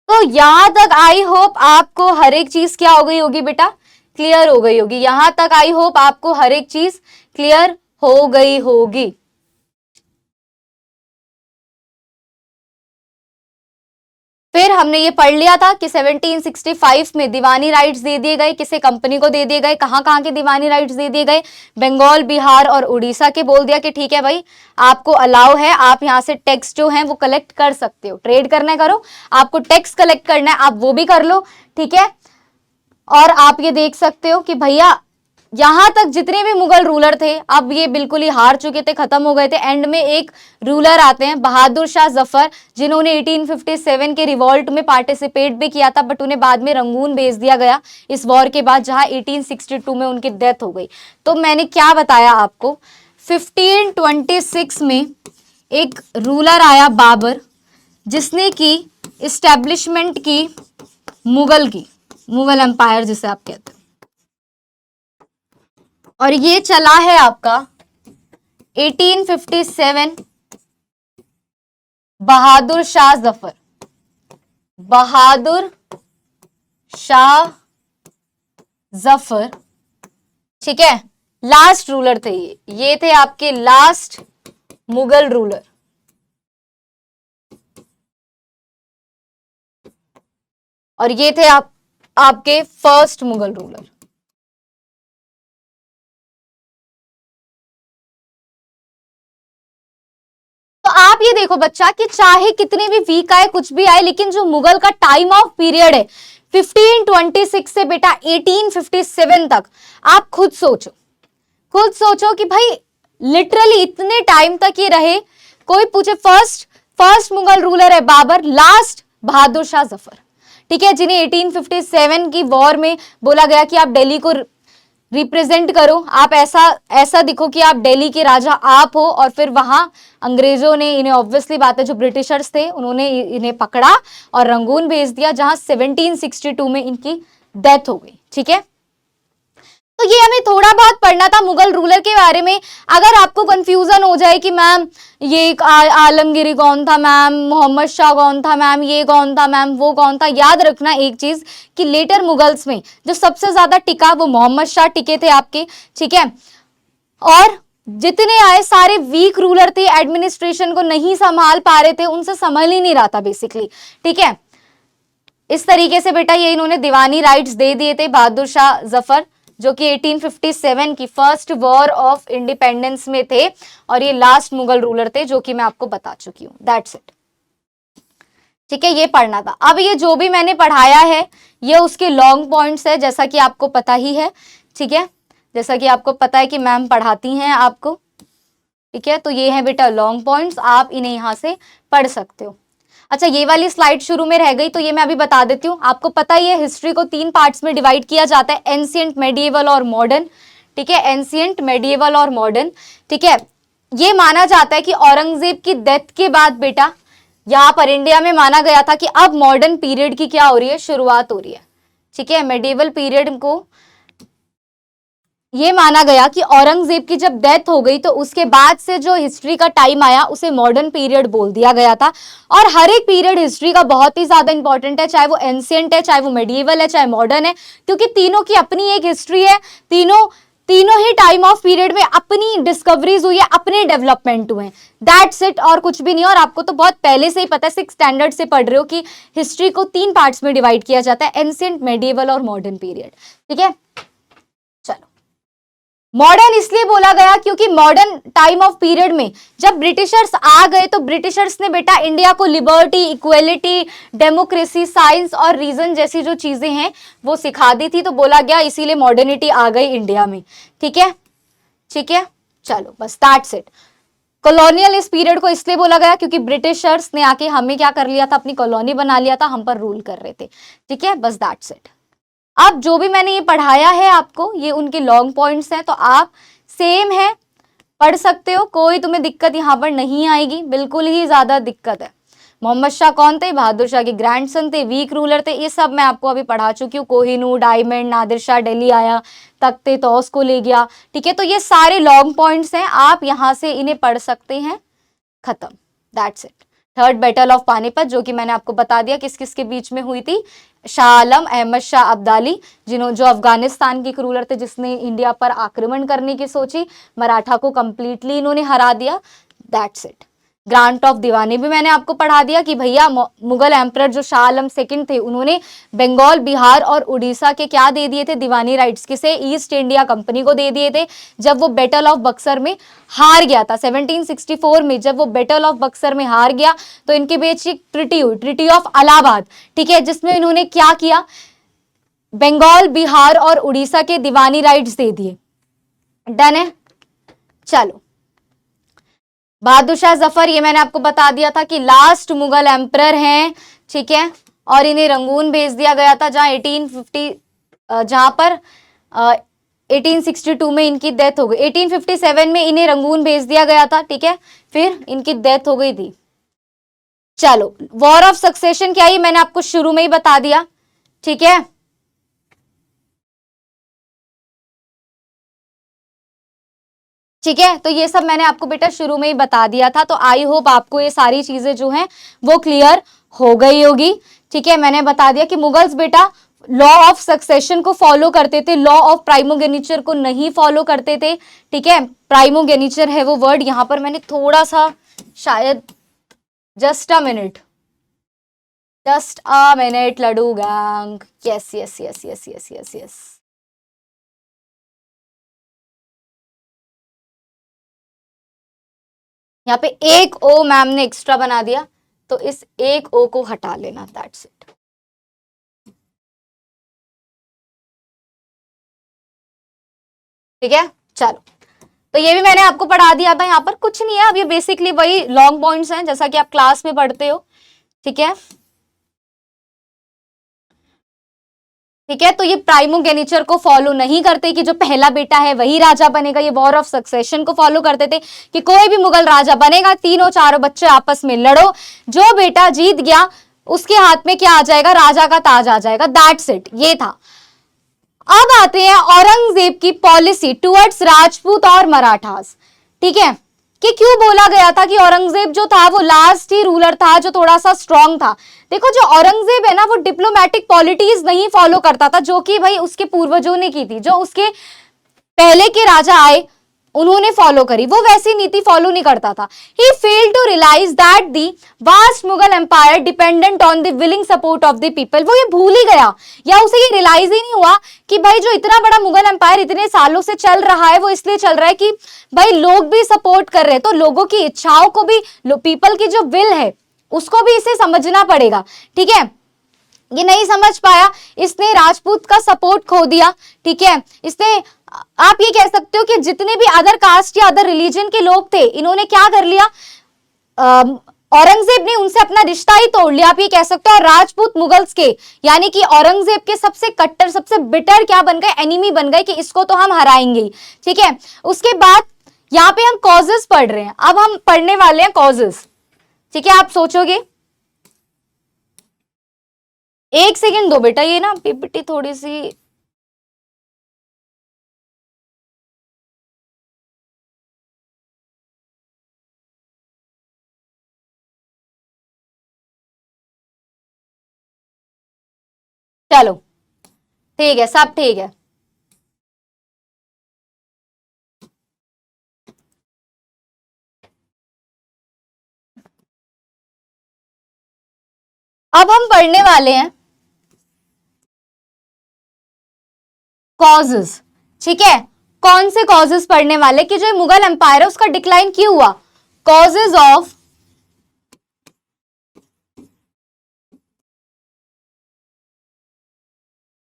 तो यहां तक आई होप आपको हर एक चीज क्या हो गई होगी बेटा, क्लियर हो गई होगी। यहां तक आई होप आपको हर एक चीज क्लियर हो गई होगी। फिर हमने ये पढ़ लिया था कि 1765 में दीवानी राइट्स दे दिए गए, किसे, कंपनी को दे दिए गए। कहां कहां के दीवानी राइट्स दे दिए गए, बंगाल, बिहार और उड़ीसा के। बोल दिया कि ठीक है भाई, आपको अलाउ है, आप यहां से टैक्स जो है वो कलेक्ट कर सकते हो, ट्रेड करना है करो, आपको टैक्स कलेक्ट करना है आप वो भी कर लो, ठीक है। और आप ये देख सकते हो कि भैया यहां तक जितने भी मुगल रूलर थे अब ये बिल्कुल ही हार चुके थे, खत्म हो गए थे। एंड में एक रूलर आते हैं बहादुर शाह जफर, जिन्होंने 1857 के रिवॉल्ट में पार्टिसिपेट भी किया था, बट उन्हें बाद में रंगून भेज दिया गया इस वॉर के बाद, जहां 1862 में उनकी डेथ हो गई। तो मैंने क्या बताया आपको, 1526 में एक रूलर आया बाबर, जिसने की इस्टेब्लिशमेंट की मुगल एम्पायर जिसे आप कहते हैं, और ये चला है आपका 1857। बहादुर शाह जफर, बहादुर शाह जफर, ठीक है, लास्ट रूलर थे ये थे आपके लास्ट मुगल रूलर। और ये थे आपके फर्स्ट मुगल रूलर। तो आप ये देखो बच्चा कि चाहे कितने भी वीक आए, कुछ भी आए, लेकिन जो मुगल का टाइम ऑफ पीरियड है 1526 से बेटा 1857 तक, आप खुद सोचो कि भाई लिटरली इतने टाइम तक ये रहे। कोई पूछे, फर्स्ट मुगल रूलर है बाबर, लास्ट बहादुर शाह जफर, ठीक है, जिन्हें 1857 की वॉर में बोला गया कि आप दिल्ली को रिप्रेजेंट करो, आप ऐसा दिखो कि आप दिल्ली के राजा आप हो। और फिर वहां अंग्रेजों ने इन्हें, ऑब्वियसली बात है, जो ब्रिटिशर्स थे उन्होंने इन्हें पकड़ा और रंगून भेज दिया, जहां 1762 में इनकी डेथ हो गई, ठीक है। तो ये हमें थोड़ा बहुत पढ़ना था मुगल रूलर के बारे में। अगर आपको कंफ्यूजन हो जाए कि मैम ये आलमगीरी कौन था, मैम मोहम्मद शाह कौन था, मैम ये कौन था, मैम वो कौन था, याद रखना एक चीज कि लेटर मुगल्स में जो सबसे ज्यादा टिका वो मोहम्मद शाह टिके थे आपके, ठीक है। और जितने आए सारे वीक रूलर थे, एडमिनिस्ट्रेशन को नहीं संभाल पा रहे थे, उनसे संभल ही नहीं रहा था बेसिकली, ठीक है। इस तरीके से बेटा ये इन्होंने दीवानी राइट्स दे दिए थे बहादुर शाह जफर, जो कि 1857 की फर्स्ट वॉर ऑफ इंडिपेंडेंस में थे, और ये लास्ट मुगल रूलर थे, जो कि मैं आपको बता चुकी हूं। दैट्स इट, ठीक है, ये पढ़ना था। अब ये जो भी मैंने पढ़ाया है ये उसके लॉन्ग पॉइंट्स है, जैसा कि आपको पता ही है, ठीक है, जैसा कि आपको पता है कि मैम पढ़ाती हैं आपको, ठीक है। तो ये है बेटा लॉन्ग पॉइंट्स, आप इन्हें यहां से पढ़ सकते हो। अच्छा, ये वाली स्लाइड शुरू में रह गई तो ये मैं अभी बता देती हूँ। आपको पता ही है हिस्ट्री को 3 पार्ट्स में डिवाइड किया जाता है, एंशिएंट, मेडिएवल और मॉडर्न, ठीक है, एंशिएंट, मेडिएवल और मॉडर्न, ठीक है। ये माना जाता है कि औरंगजेब की डेथ के बाद बेटा यहाँ पर इंडिया में माना गया था कि अब मॉडर्न पीरियड की क्या हो रही है, शुरुआत हो रही है, ठीक है। मेडिएवल पीरियड को ये माना गया कि औरंगजेब की जब डेथ हो गई तो उसके बाद से जो हिस्ट्री का टाइम आया उसे मॉडर्न पीरियड बोल दिया गया था। और हर एक पीरियड हिस्ट्री का बहुत ही ज्यादा इंपॉर्टेंट है, चाहे वो एंशिएंट है, चाहे वो मेडिएवल है, चाहे मॉडर्न है, क्योंकि तीनों की अपनी एक हिस्ट्री है। तीनों ही टाइम ऑफ पीरियड में अपनी डिस्कवरीज हुई है, अपने डेवलपमेंट हुए हैं, दैट्स इट, और कुछ भी नहीं। और आपको तो बहुत पहले से ही पता है, 6th स्टैंडर्ड से पढ़ रहे हो कि हिस्ट्री को 3 पार्ट्स में डिवाइड किया जाता है, एंशिएंट, मेडिएवल और मॉडर्न पीरियड, ठीक है। मॉडर्न इसलिए बोला गया क्योंकि मॉडर्न टाइम ऑफ पीरियड में जब ब्रिटिशर्स आ गए तो ब्रिटिशर्स ने बेटा इंडिया को लिबर्टी, इक्वेलिटी, डेमोक्रेसी, साइंस और रीजन जैसी जो चीजें हैं वो सिखा दी थी, तो बोला गया इसीलिए मॉडर्निटी आ गई इंडिया में, ठीक है, ठीक है। चलो बस दैट्स इट। कॉलोनियल इस पीरियड को इसलिए बोला गया क्योंकि ब्रिटिशर्स ने आके हमें क्या कर लिया था, अपनी कॉलोनी बना लिया था, हम पर रूल कर रहे थे, ठीक है, बस दैट्स इट। अब जो भी मैंने ये पढ़ाया है आपको, ये उनके लॉन्ग पॉइंट्स हैं, तो आप सेम है पढ़ सकते हो, कोई तुम्हें दिक्कत यहाँ पर नहीं आएगी, बिल्कुल ही ज्यादा दिक्कत है। मोहम्मद शाह कौन थे? बहादुर शाह के ग्रैंडसन थे, वीक रूलर थे, ये सब मैं आपको अभी पढ़ा चुकी हूँ। कोहिनूर, डायमंड, नादिर शाह दिल्ली आया, तख्ते तौस को ले गया, ठीक है। तो ये सारे लॉन्ग पॉइंट्स हैं, आप यहाँ से इन्हें पढ़ सकते हैं, खत्म, that's it. Third battle of Panipat, जो कि मैंने आपको बता दिया किस किस के बीच में हुई थी। शाह आलम, अहमद शाह अब्दाली, जो अफगानिस्तान के एक रूलर थे जिसने इंडिया पर आक्रमण करने की सोची, मराठा को कंप्लीटली इन्होंने हरा दिया, दैट्स इट। ग्रांट ऑफ दीवानी भी मैंने आपको पढ़ा दिया कि भैया मुगल एम्परर जो शाह आलम सेकंड थे, उन्होंने बंगाल, बिहार और उड़ीसा के क्या दे दिए थे? दीवानी राइट्स। किसे? ईस्ट इंडिया कंपनी को दे दिए थे, जब वो बैटल ऑफ बक्सर में हार गया था 1764 में। जब वो बैटल ऑफ बक्सर में हार गया तो इनके बीच एक ट्रिटी हुई, ट्रिटी ऑफ इलाहाबाद, ठीक है, जिसमें इन्होंने क्या किया? बंगाल, बिहार और उड़ीसा के दीवानी राइट्स दे दिए। डन है। चलो, बहादुर शाह जफर, ये मैंने आपको बता दिया था कि लास्ट मुगल एम्परर हैं, ठीक है, और इन्हें रंगून भेज दिया गया था, जहां 1862 में इनकी डेथ हो गई। 1857 में इन्हें रंगून भेज दिया गया था, ठीक है, फिर इनकी डेथ हो गई थी। चलो, वॉर ऑफ सक्सेशन क्या है? मैंने आपको शुरू में ही बता दिया, ठीक है। ठीक है, तो ये सब मैंने आपको बेटा शुरू में ही बता दिया था, तो आई होप आपको ये सारी चीजें जो हैं वो क्लियर हो गई होगी, ठीक है। मैंने बता दिया कि मुगल्स बेटा लॉ ऑफ सक्सेशन को फॉलो करते थे, लॉ ऑफ प्राइमोगेनिचर को नहीं फॉलो करते थे, ठीक है। प्राइमोगेनिचर है वो वर्ड, यहां पर मैंने थोड़ा सा शायद, just a minute laddu gang, yes yes yes yes yes yes yes, यहाँ पे एक ओ मैम ने एक्स्ट्रा बना दिया, तो इस एक ओ को हटा लेना, दैट्स इट। ठीक है, चलो, तो ये भी मैंने आपको पढ़ा दिया था, यहाँ पर कुछ नहीं है, अब ये बेसिकली वही लॉन्ग पॉइंट्स हैं जैसा कि आप क्लास में पढ़ते हो, ठीक है। ठीक है, तो ये प्राइमोगेनिचर को फॉलो नहीं करते कि जो पहला बेटा है वही राजा बनेगा, ये वॉर ऑफ सक्सेशन को फॉलो करते थे कि कोई भी मुगल राजा बनेगा, तीनों चारों बच्चे आपस में लड़ो, जो बेटा जीत गया उसके हाथ में क्या आ जाएगा? राजा का ताज आ जाएगा, दैट्स इट, ये था। अब आते हैं औरंगजेब की पॉलिसी टुवर्ड्स राजपूत और मराठास, ठीक है, कि क्यों बोला गया था कि औरंगजेब जो था वो लास्ट ही रूलर था जो थोड़ा सा स्ट्रांग था। देखो, जो औरंगजेब है ना, वो डिप्लोमेटिक पॉलिटिक्स नहीं फॉलो करता था, जो कि भाई उसके पूर्वजों ने की थी, जो उसके पहले के राजा आए उन्होंने फॉलो करी, वो वैसी नीति फॉलो नहीं करता था। He failed to realize that the vast Mughal empire dependent on the willing support of the people. वो ये भूल ही गया, या उसे ये रियलाइज ही नहीं हुआ कि भाई जो इतना बड़ा मुगल एम्पायर इतने सालों से चल रहा है, वो इसलिए चल रहा है कि भाई लोग भी सपोर्ट कर रहे हैं, तो लोगों की इच्छाओं को भी, पीपल की जो विल है उसको भी इसे समझना पड़ेगा, ठीक है। ये नहीं समझ पाया, इसने राजपूत का सपोर्ट खो दिया, ठीक है। इसने, आप ये कह सकते हो कि जितने भी अदर कास्ट या अदर रिलीजन के लोग थे, इन्होंने क्या कर लिया? औरंगजेब ने उनसे अपना रिश्ता ही तोड़ लिया, आप ये कह सकते हो। और राजपूत मुगल्स के, यानी कि औरंगजेब के सबसे कट्टर, सबसे बिटर क्या बन गए? एनिमी बन गए कि इसको तो हम हराएंगे, ठीक है। उसके बाद यहाँ पे हम कॉजेस पढ़ रहे हैं, अब हम पढ़ने वाले हैं कॉजेस, ठीक है। आप सोचोगे, एक सेकेंड दो बेटा, ये ना पीपीटी थोड़ी सी, चलो ठीक है, सब ठीक है। अब हम पढ़ने वाले हैं कॉजेस, ठीक है। कौन से कॉजेस पढ़ने वाले कि जो मुगल एम्पायर है उसका डिक्लाइन क्यों हुआ? कॉजेस ऑफ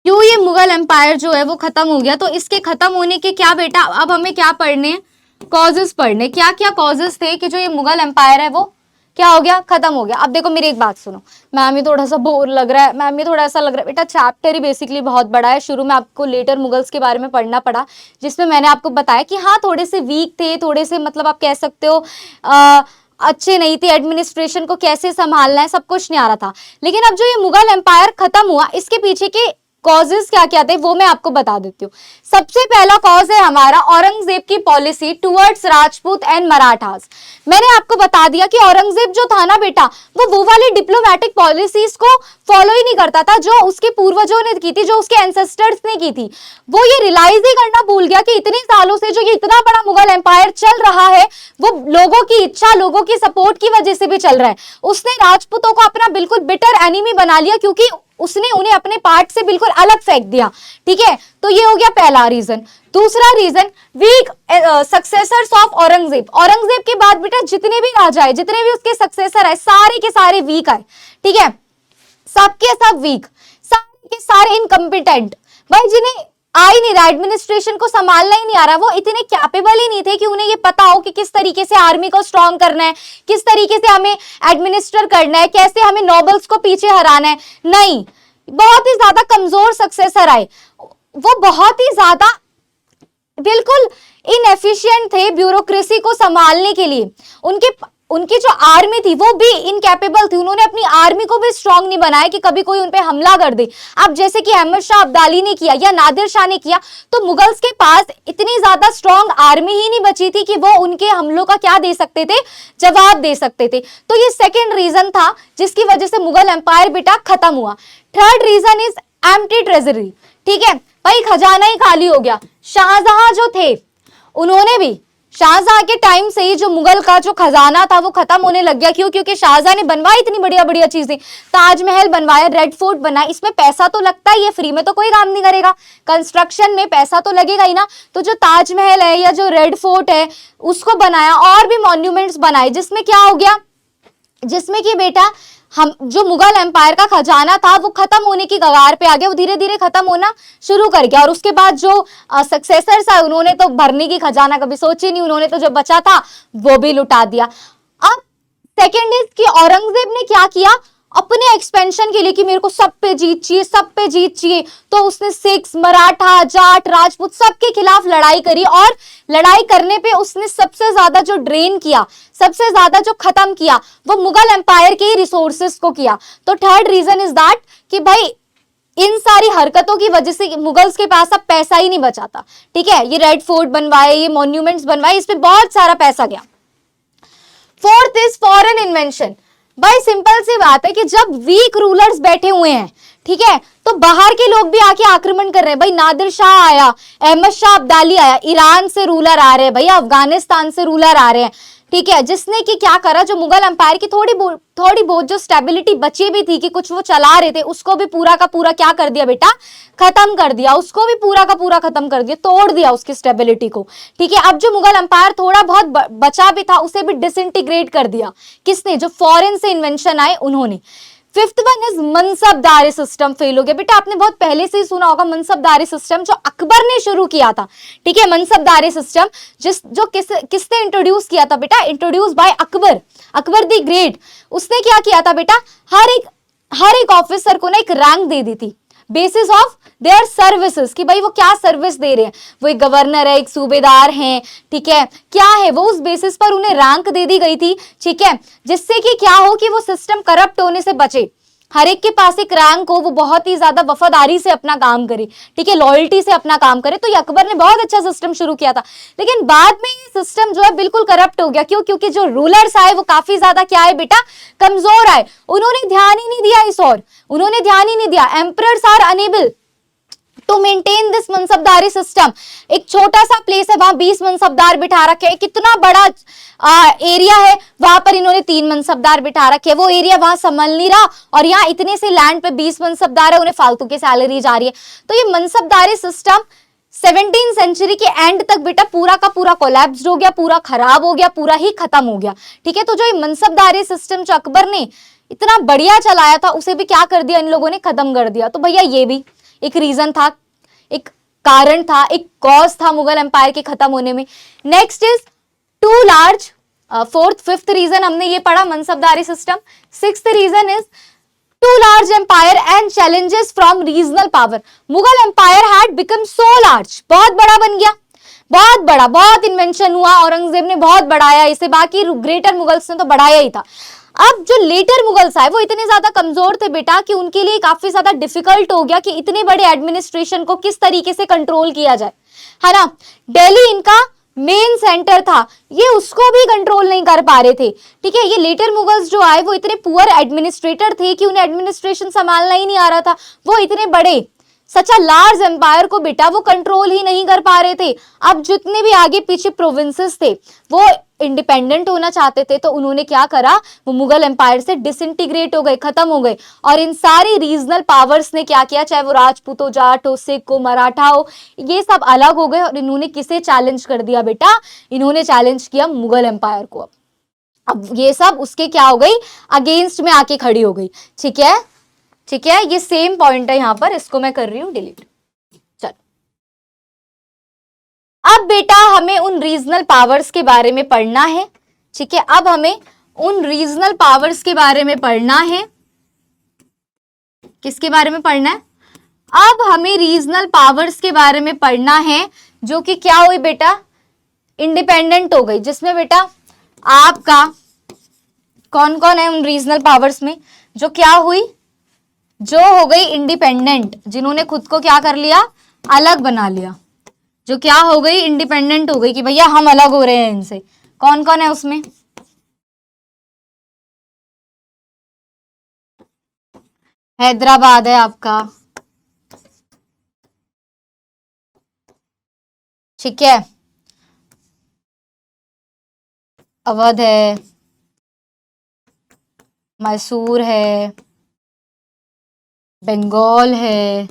क्यों ये मुगल एम्पायर जो है वो खत्म हो गया, तो इसके खत्म होने के क्या बेटा, अब हमें क्या पढ़ने हैं? कॉजेस पढ़ने। क्या क्या कॉजेस थे कि जो ये मुगल एम्पायर है वो क्या हो गया, खत्म हो गया। अब देखो मेरी एक बात सुनो, मैम ये थोड़ा सा बोर लग रहा है, मैम ये थोड़ा ऐसा लग रहा है, बेटा चैप्टर ही बेसिकली बहुत बड़ा है। शुरू में आपको लेटर मुगल्स के बारे में पढ़ना पड़ा, जिसमें मैंने आपको बताया कि हाँ थोड़े से वीक थे, थोड़े से मतलब आप कह सकते हो अच्छे नहीं थे, एडमिनिस्ट्रेशन को कैसे संभालना है सब कुछ नहीं आ रहा था। लेकिन अब जो ये मुगल एम्पायर खत्म हुआ, इसके पीछे के कॉजेस क्या क्या थे वो मैं आपको बता देती हूँ। सबसे पहला कॉज है हमारा औरंगजेब की policy towards Rajput and Marathas. मैंने आपको बता दिया कि औरंगजेब जो था ना बेटा, वो वाली डिप्लोमेटिक पॉलिसीज को फॉलो ही नहीं करता था जो उसके पूर्वजों ने की थी, जो उसके एंसेस्टर्स ने की थी। वो ये रियलाइज ही करना भूल गया कि इतने सालों से जो ये इतना बड़ा मुगल एम्पायर चल रहा है वो लोगों की इच्छा, लोगों की सपोर्ट की वजह से भी चल रहा है। उसने राजपूतों को अपना बिल्कुल बिटर एनिमी बना लिया, क्योंकि उसने उन्हें अपने पार्ट से बिल्कुल अलग फेंक दिया। ठीक है, तो ये हो गया पहला रीजन। दूसरा reason, weak successors of Aurangzeb. Aurangzeb के बाद बेटा जितने भी राजा है, जितने भी उसके सक्सेसर है, सारे के सारे वीक आए। ठीक है, सबके सब वीक, सारे के सारे इनकम्पिटेंट, भाई जिन्हें आ ही नहीं रहा, एडमिनिस्ट्रेशन को संभालना ही नहीं आ रहा, वो इतने कैपेबल ही नहीं थे कि उन्हें ये पता हो कि किस तरीके से आर्मी को स्ट्रॉन्ग करना है, किस तरीके से हमें एडमिनिस्टर करना है, कैसे हमें नॉबल्स को पीछे हराना है। नहीं, बहुत ही ज्यादा कमजोर सक्सेसर आए, वो बहुत ही ज्यादा बिल्कुल इनएफिशिएंट थे ब्यूरोक्रेसी को संभालने के लिए। उनकी जो आर्मी थी वो भी इनकैपेबल थी। उन्होंने अपनी आर्मी को भी स्ट्रांग नहीं बनाया कि कभी कोई उन पे हमला कर दे। अब जैसे कि अहमद शाह अब्दाली ने किया या नादिर शाह ने किया, तो मुगल्स के पास इतनी ज्यादा स्ट्रांग आर्मी ही नहीं बची थी कि वो उनके हमलों का क्या दे सकते थे, जवाब दे सकते थे। तो ये सेकेंड रीजन था जिसकी वजह से मुगल एम्पायर बेटा खत्म हुआ। Third reason is empty treasury. ठीक है भाई, खजाना ही खाली हो गया। शाहजहां जो थे उन्होंने भी, शाहजहां के टाइम से ही जो मुगल का जो खजाना था वो खत्म होने लग गया। क्यों? क्योंकि शाहजहां ने बनवाई इतनी बढ़िया बढ़िया चीजें, ताजमहल बनवाया, रेड फोर्ट बनाया, इसमें पैसा तो लगता ही है, फ्री में तो कोई काम नहीं करेगा, कंस्ट्रक्शन में पैसा तो लगेगा ही ना। तो जो ताजमहल है या जो रेड फोर्ट है उसको बनाया, और भी मॉन्यूमेंट्स बनाए, जिसमें क्या हो गया, जिसमें कि बेटा हम जो मुगल एम्पायर का खजाना था वो खत्म होने की कगार पे आ गया, वो धीरे धीरे खत्म होना शुरू कर गया। और उसके बाद जो सक्सेसर्स आए उन्होंने तो भरने की खजाना कभी सोची नहीं, उन्होंने तो जो बचा था वो भी लुटा दिया। अब सेकेंड इज कि औरंगजेब ने क्या किया, अपने एक्सपेंशन के लिए कि मेरे को सब पे जीत चाहिए, सब पे जीत चाहिए, तो उसने सिख्स, मराठा, जाट, राजपूत सबके खिलाफ लड़ाई करी। और लड़ाई करने पे उसने सबसे ज्यादा जो ड्रेन किया, सबसे ज्यादा जो खत्म किया, वो मुगल एम्पायर के रिसोर्सेस को किया। तो थर्ड रीजन इज दैट कि भाई इन सारी हरकतों की वजह से मुगल्स के पास अब पैसा ही नहीं बचा था। ठीक है, ये रेड फोर्ट बनवाए, ये मॉन्यूमेंट्स बनवाए, इस पे बहुत सारा पैसा गया। Fourth is foreign invention. भाई सिंपल सी बात है कि जब वीक रूलर्स बैठे हुए हैं, ठीक है, तो बाहर के लोग भी आके आक्रमण कर रहे हैं। भाई नादिर शाह आया, अहमद शाह अब्दाली आया, ईरान से रूलर आ रहे हैं, भैया अफगानिस्तान से रूलर आ रहे हैं। ठीक है, जिसने कि क्या करा, जो मुगल एम्पायर की थोड़ी बहुत जो स्टेबिलिटी बची भी थी कि कुछ वो चला रहे थे, उसको भी पूरा का पूरा क्या कर दिया बेटा, खत्म कर दिया। उसको भी पूरा का पूरा खत्म कर दिया, तोड़ दिया उसकी स्टेबिलिटी को। ठीक है, अब जो मुगल एम्पायर थोड़ा बहुत बचा भी था उसे भी डिसइंटीग्रेट कर दिया। किसने? जो फॉरेन से इन्वेंशन आए उन्होंने। Fifth one is मनसबदारी system fail हो गया। बेटा आपने बहुत पहले से ही सुना होगा मनसबदारी सिस्टम, जो अकबर ने शुरू किया था। ठीक है, मनसबदारी सिस्टम किसने इंट्रोड्यूस किया था बेटा, introduce by Akbar, Akbar the great. उसने क्या किया था बेटा, हर एक ऑफिसर को ना एक रैंक दे दी थी बेसिस ऑफ देयर सर्विसेज, कि भाई वो क्या सर्विस दे रहे हैं, वो एक गवर्नर है, एक सूबेदार हैं, ठीक है, क्या है वो, उस बेसिस पर उन्हें रैंक दे दी गई थी। ठीक है, जिससे कि क्या हो कि वो सिस्टम करप्ट होने से बचे, हर एक के पास एक रैंक हो, वो बहुत ही ज्यादा वफादारी से अपना काम करे, ठीक है, लॉयल्टी से अपना काम करे। तो ये अकबर ने बहुत अच्छा सिस्टम शुरू किया था, लेकिन बाद में ये सिस्टम जो है बिल्कुल करप्ट हो गया। क्यों? क्योंकि जो रूलर्स आए वो काफी ज्यादा क्या है बेटा, कमजोर आए, उन्होंने ध्यान ही नहीं दिया इस ओर, उन्होंने ध्यान ही नहीं दिया। Emperors are unable to maintain this mansabdari system. एक छोटा सा प्लेस है, वहां 20 मनसबदार बिठा रखे हैं, कितना बड़ा एरिया है, वहां पर इन्होंने 3 मनसबदार बिठा रखे हैं, वो एरिया वहां संभल नहीं रहा, और यहाँ इतने से लैंड पे 20 मनसबदार है, उन्हें फालतू की सैलरी जा रही है। तो ये मनसबदारी सिस्टम 17वीं सेंचुरी के एंड तक बेटा पूरा का पूरा कोलैप्स हो गया, पूरा खराब हो गया, पूरा ही खत्म हो गया। ठीक है, तो जो ये मनसबदारी सिस्टम जो अकबर ने इतना बढ़िया चलाया था, उसे भी क्या कर दिया इन लोगों ने, खत्म कर दिया। तो भैया ये भी एक रीजन था, एक कारण था, एक कॉज था मुगल एम्पायर के खत्म होने में। Next is too large fourth fifth reason हमने ये पढ़ा, mansabdari system. Sixth reason is too large empire and challenges from regional power. Mughal empire had become so large, बहुत बड़ा बन गया, बहुत बड़ा, बहुत इन्वेंशन हुआ, औरंगजेब ने बहुत बढ़ाया इसे, बाकी ग्रेटर मुगल्स ने तो बढ़ाया ही था। अब जो लेटर मुगल्स आए वो इतने ज्यादा कमजोर थे बेटा कि उनके लिए काफी ज्यादा डिफिकल्ट हो गया कि इतने बड़े एडमिनिस्ट्रेशन को किस तरीके से कंट्रोल किया जाए, है ना। दिल्ली इनका मेन सेंटर था, ये उसको भी कंट्रोल नहीं कर पा रहे थे, ठीक है। ये लेटर मुगल्स जो आए वो इतने पुअर एडमिनिस्ट्रेटर थे कि उन्हें एडमिनिस्ट्रेशन संभालना ही नहीं आ रहा था। वो इतने बड़े सच अ लार्ज एम्पायर को बेटा वो कंट्रोल ही नहीं कर पा रहे थे। अब जितने भी आगे पीछे प्रोविंसेस थे वो इंडिपेंडेंट होना चाहते थे, तो उन्होंने क्या करा, वो मुगल एम्पायर से डिसइंटीग्रेट हो गए, खत्म हो गए। और इन सारी रीजनल पावर्स ने क्या किया, चाहे वो राजपूत हो, जाट हो, सिख हो, मराठा हो, ये सब अलग हो गए। और इन्होंने किसे चैलेंज कर दिया बेटा, इन्होंने चैलेंज किया मुगल एम्पायर को। अब ये सब उसके क्या हो गई, अगेंस्ट में आके खड़ी हो गई, ठीक है, ठीक है। ये सेम पॉइंट है यहां पर, इसको मैं कर रही हूं डिलीट। चलो अब बेटा हमें उन रीजनल पावर्स के बारे में पढ़ना है, ठीक है। अब हमें उन रीजनल पावर्स के बारे में पढ़ना है। किसके बारे में पढ़ना है, अब हमें रीजनल पावर्स के बारे में पढ़ना है जो कि क्या हुई बेटा, इंडिपेंडेंट हो गई, जिसमें बेटा आपका कौन कौन है उन रीजनल पावर्स में, जो क्या हुई, जो हो गई इंडिपेंडेंट, जिन्होंने खुद को क्या कर लिया, अलग बना लिया, जो क्या हो गई, इंडिपेंडेंट हो गई कि भैया हम अलग हो रहे हैं इनसे। कौन कौन है उसमें, हैदराबाद है आपका, ठीक है, अवध है, मैसूर है, बंगाल है,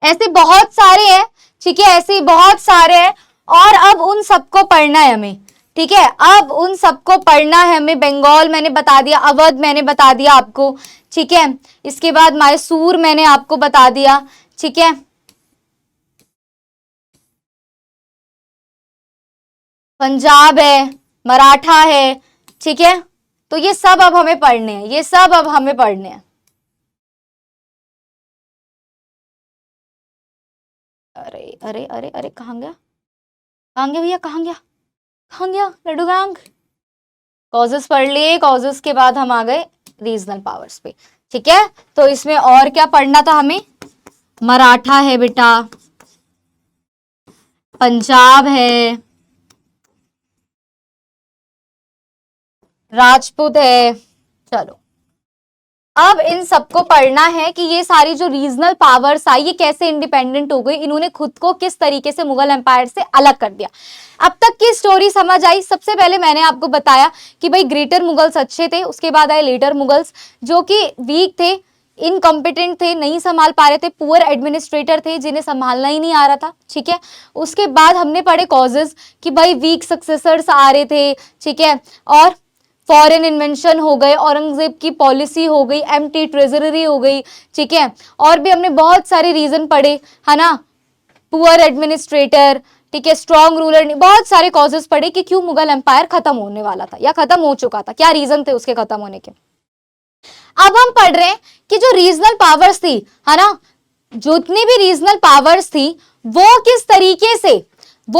ऐसे बहुत सारे हैं, ठीक है, ऐसे बहुत सारे हैं। और अब उन सबको पढ़ना है हमें, ठीक है, अब उन सबको पढ़ना है हमें। बंगाल मैंने बता दिया, अवध मैंने बता दिया आपको, ठीक है। इसके बाद मैसूर मैंने आपको बता दिया, ठीक है। पंजाब है, मराठा है, ठीक है। तो ये सब अब हमें पढ़ने हैं, ये सब अब हमें पढ़ने हैं। अरे अरे अरे अरे कहाँ गया, कहाँ गया भैया, कहाँ गया, कहाँ गया लड्डू गैंग। कॉजेस पढ़ लिए, कॉजेस के बाद हम आ गए रीजनल पावर्स पे, ठीक है। तो इसमें और क्या पढ़ना था हमें, मराठा है बेटा, पंजाब है, राजपूत है। चलो अब इन सबको पढ़ना है कि ये सारी जो रीजनल पावर्स आई ये कैसे इंडिपेंडेंट हो गई, इन्होंने खुद को किस तरीके से मुगल एम्पायर से अलग कर दिया। अब तक की स्टोरी समझ आई। सबसे पहले मैंने आपको बताया कि भाई ग्रेटर मुगल्स अच्छे थे, उसके बाद आए लेटर मुगल्स जो कि वीक थे, इनकॉम्पिटेंट थे, नहीं संभाल पा रहे थे, पुअर एडमिनिस्ट्रेटर थे, जिन्हें संभालना ही नहीं आ रहा था, ठीक है। उसके बाद हमने पढ़े कॉजेज कि भाई वीक सक्सेसर्स आ रहे थे, ठीक है, और फॉरेन इन्वेंशन हो गए, औरंगजेब की पॉलिसी हो गई, एम्प्टी ट्रेजरी हो गई, ठीक है। और भी हमने बहुत सारे रीजन पढ़े, है ना, पुअर एडमिनिस्ट्रेटर, ठीक है, स्ट्रॉन्ग रूलर, बहुत सारे कॉजेस पढ़े कि क्यों मुगल एम्पायर खत्म होने वाला था या खत्म हो चुका था, क्या रीजन थे उसके खत्म होने के। अब हम पढ़ रहे हैं कि जो रीजनल पावर्स थी, है ना, जितनी भी रीजनल पावर्स थी वो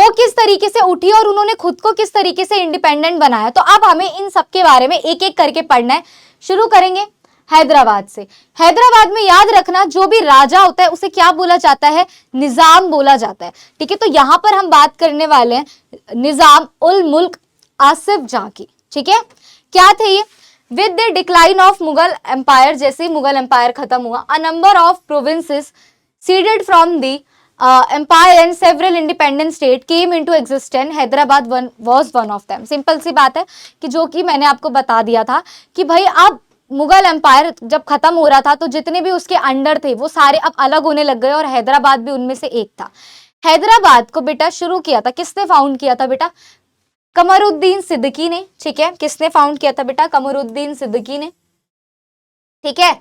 किस तरीके से उठी और उन्होंने खुद को किस तरीके से इंडिपेंडेंट बनाया। तो अब हमें इन सब के बारे में एक एक करके पढ़ना है। शुरू करेंगे हैदराबाद से। हैदराबाद में याद रखना जो भी राजा होता है उसे क्या बोला जाता है, निजाम बोला जाता है, ठीक है। तो यहां पर हम बात करने वाले हैं निजाम उल मुल्क आसिफ जहां की, ठीक है। क्या थे ये, with the decline of Mughal empire, जैसे ही मुगल एम्पायर खत्म हुआ, a number of provinces ceded from the empire and several independent state came into existence. Hyderabad was one of them. Simple सी बात है कि जो कि मैंने आपको बता दिया था कि भाई अब मुगल एम्पायर जब खत्म हो रहा था तो जितने भी उसके अंडर थे वो सारे अब अलग होने लग गए और हैदराबाद भी उनमें से एक था। हैदराबाद को बेटा शुरू किया था, किसने फाउंड किया था बेटा, कमरुद्दीन सिद्दीकी ने, ठीक है। किसने फाउंड किया था बेटा, कमरुद्दीन सिद्दीकी ने, ठीक है।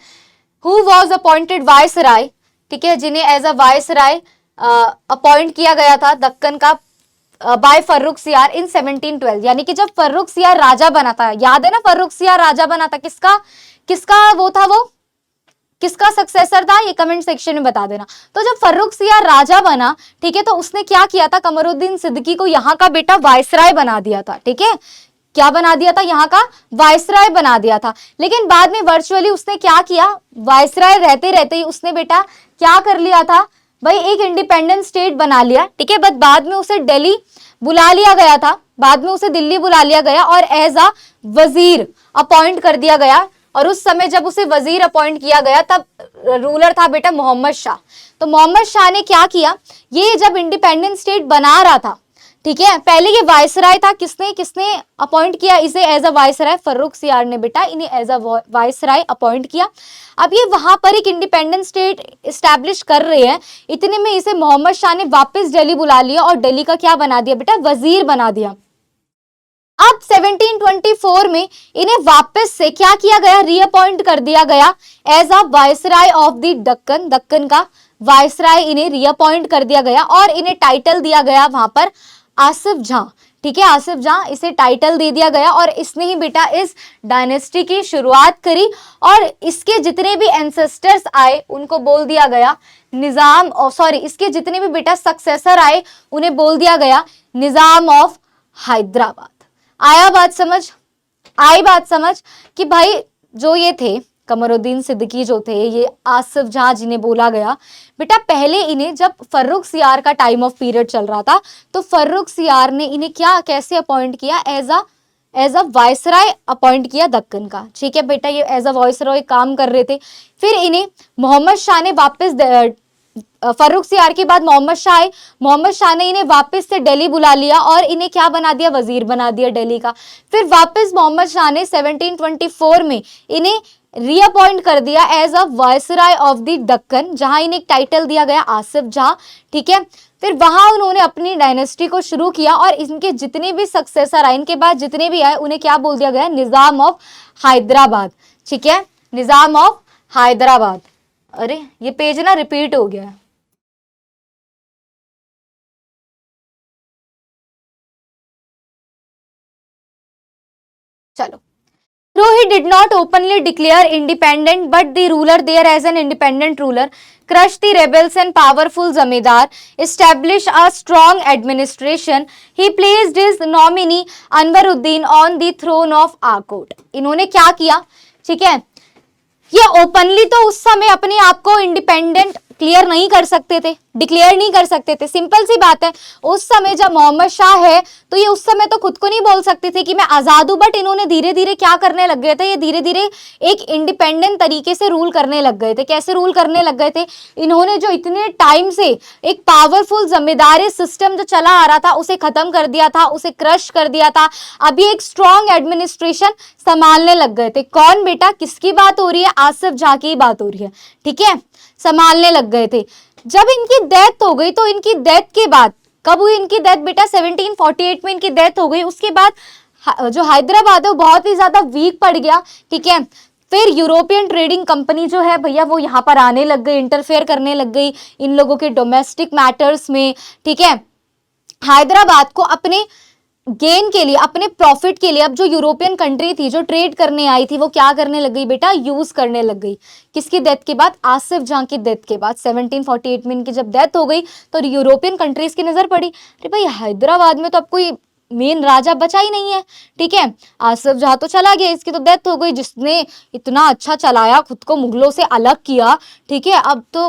हु वॉज अपॉइंटेड वायसराय, ठीक है, जिन्हें एज अ वायसराय अपॉइंट किया गया था दक्कन का बाय फर्रुख सियार इन 1712, यानी कि जब फर्रुख सियार राजा बना था, याद है ना, फर्रुख सियार राजा बना था, किसका किसका वो था, वो किसका सक्सेसर था, ये कमेंट सेक्शन में बता देना। तो जब फर्रुख सियार राजा बना, ठीक है, तो उसने क्या किया था, कमरुद्दीन सिद्दीकी को यहाँ का बेटा वायसराय बना दिया था, ठीक है, क्या बना दिया था, यहाँ का वायसराय बना दिया था। लेकिन बाद में वर्चुअली उसने क्या किया, वायसराय रहते रहते ही उसने बेटा क्या कर लिया था भाई, एक इंडिपेंडेंट स्टेट बना लिया, ठीक है, बट बाद में उसे दिल्ली बुला लिया गया था, बाद में उसे दिल्ली बुला लिया गया और एज अ वजीर अपॉइंट कर दिया गया। और उस समय जब उसे वजीर अपॉइंट किया गया तब रूलर था बेटा मोहम्मद शाह। तो मोहम्मद शाह ने क्या किया, ये जब इंडिपेंडेंट स्टेट बना रहा था, ठीक है, पहले ये वायसराय था, किसने किसने अपॉइंट किया इसे एज अ वायसराय, फर्रुख सियार ने बेटा इन्हें एज अ वायसराय अपॉइंट किया। अब ये वहां पर एक इंडिपेंडेंट स्टेट इस्टेब्लिश कर रहे हैं, इतने में इसे मोहम्मद शाह ने वापस दिल्ली बुला लिया और दिल्ली का क्या बना दिया बेटा, वजीर बना दिया। अब 1724 में इन्हें वापस से क्या किया गया, रीअपॉइंट कर दिया गया as a viceroy of the Deccan, Deccan का वायसराय इन्हें रीअपॉइंट कर दिया गया और इन्हें टाइटल दिया गया वहां पर आसिफ जां, ठीक है, आसिफ जां इसे टाइटल दे दिया गया और इसने ही बेटा इस डायनेस्टी की शुरुआत करी। और इसके जितने भी एंसेस्टर्स आए उनको बोल दिया गया निजाम, सॉरी, इसके जितने भी बेटा सक्सेसर आए उन्हें बोल दिया गया निजाम ऑफ हैदराबाद। आया बात समझ, आई बात समझ कि भाई जो ये थे कमरुद्दीन सिद्दीकी जो थे, ये आसिफ जां जिन्हें बोला गया बेटा, पहले इन्हें जब फर्रुख सियार का टाइम ऑफ पीरियड चल रहा था तो फर्रुख सियार ने इन्हें क्या कैसे अपॉइंट किया, एज अ वायसराय अपॉइंट किया दक्कन का, ठीक है बेटा, ये एज अ वायसराय काम कर रहे थे। फिर इन्हें मोहम्मद शाह ने वापस फर्रुख सियार के बाद मोहम्मद शाह आए, मोहम्मद शाह ने इन्हें वापस से दिल्ली बुला लिया और इन्हें क्या बना दिया, वजीर बना दिया दिल्ली का। फिर वापस मोहम्मद शाह ने 1724 में इन्हें रीअपॉइंट कर दिया as a viceroy of the Deccan, जहां इन्हें एक टाइटल दिया गया आसिफ जां, ठीक है। फिर वहां उन्होंने अपनी डायनेस्टी को शुरू किया और इनके जितने भी सक्सेसर आए, इनके बाद जितने भी आए उन्हें क्या बोल दिया गया, निजाम ऑफ हैदराबाद, ठीक है, निजाम ऑफ हैदराबाद। अरे ये पेज ना रिपीट हो गया है, चलो। Though he did not openly declare independent, but the ruler there as an independent ruler crushed the rebels and powerful zamindar, established a strong administration. He placed his nominee Anwaruddin on the throne of Arcot. इन्होंने क्या किया, ठीक है, ये openly तो उस समय अपने आप को इंडिपेंडेंट क्लियर नहीं कर सकते थे, डिक्लेयर नहीं कर सकते थे, सिंपल सी बात है। उस समय जब मोहम्मद शाह है तो ये उस समय तो खुद को नहीं बोल सकते थे कि मैं आजाद हूं, बट इन्होंने धीरे धीरे क्या करने लग गए थे, ये धीरे धीरे एक इंडिपेंडेंट तरीके से रूल करने लग गए थे। कैसे रूल करने लग गए थे, इन्होंने जो इतने टाइम से एक पावरफुल जमींदारी सिस्टम जो चला आ रहा था उसे खत्म कर दिया था, उसे क्रश कर दिया था। अभी एक स्ट्रॉन्ग एडमिनिस्ट्रेशन संभालने लग गए थे। कौन बेटा, किसकी बात हो रही है, आसिफ जां की बात हो रही है, ठीक है, संभालने लग गए थे। जब इनकी डेथ हो गई तो इनकी डेथ के बाद, कब हुई इनकी डेथ बेटा, 1748 में इनकी डेथ हो गई। उसके बाद जो हैदराबाद है वो बहुत ही ज्यादा वीक पड़ गया, ठीक है। फिर यूरोपियन ट्रेडिंग कंपनी जो है भैया वो यहाँ पर आने लग गई, इंटरफेयर करने लग गई इन लोगों के डोमेस्टिक मैटर्स में, ठीक है। हैदराबाद को अपने गेन के लिए, अपने प्रॉफिट के लिए, अब जो यूरोपियन कंट्री थी जो ट्रेड करने आई थी वो क्या करने लग गई बेटा, यूज करने लग गई। किसकी डेथ के बाद, आसिफ जां की डेथ के बाद। 1748 में इनकी जब डेथ हो गई तो यूरोपियन कंट्रीज की नजर पड़ी, अरे भाई हैदराबाद में तो अब कोई मेन राजा बचा ही नहीं है, ठीक है, आसिफ जां तो चला गया, इसकी तो डेथ हो गई, जिसने इतना अच्छा चलाया, खुद को मुगलों से अलग किया, ठीक है, अब तो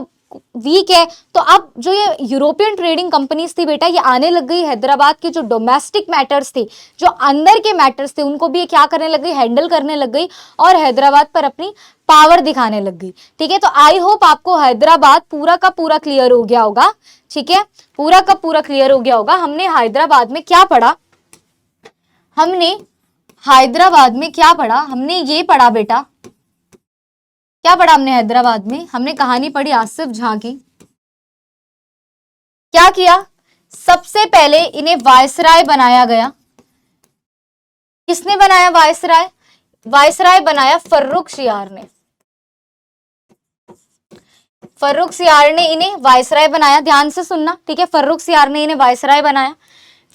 वीक है। तो अब जो ये यूरोपियन ट्रेडिंग कंपनीज थी बेटा ये आने लग गई, हैदराबाद के जो डोमेस्टिक मैटर्स थे, जो अंदर के मैटर्स थे, उनको भी ये क्या करने लग गई, हैंडल करने लग गई और हैदराबाद पर अपनी पावर दिखाने लग गई, ठीक है। तो आई होप आपको हैदराबाद पूरा का पूरा क्लियर हो गया होगा, ठीक है, पूरा का पूरा क्लियर हो गया होगा। हमने हैदराबाद में क्या पढ़ा, हमने हैदराबाद में क्या पढ़ा, हमने ये पढ़ा बेटा, क्या पढ़ा हमने हैदराबाद में, हमने कहानी पढ़ी आसिफ जां की। क्या किया, सबसे पहले इन्हें वायसराय बनाया गया। किसने बनाया वायसराय, वायसराय बनाया फर्रुख सियार ने, फर्रुख सियार ने इन्हें वायसराय बनाया, ध्यान से सुनना, ठीक है, फर्रुख सियार ने इन्हें वायसराय बनाया।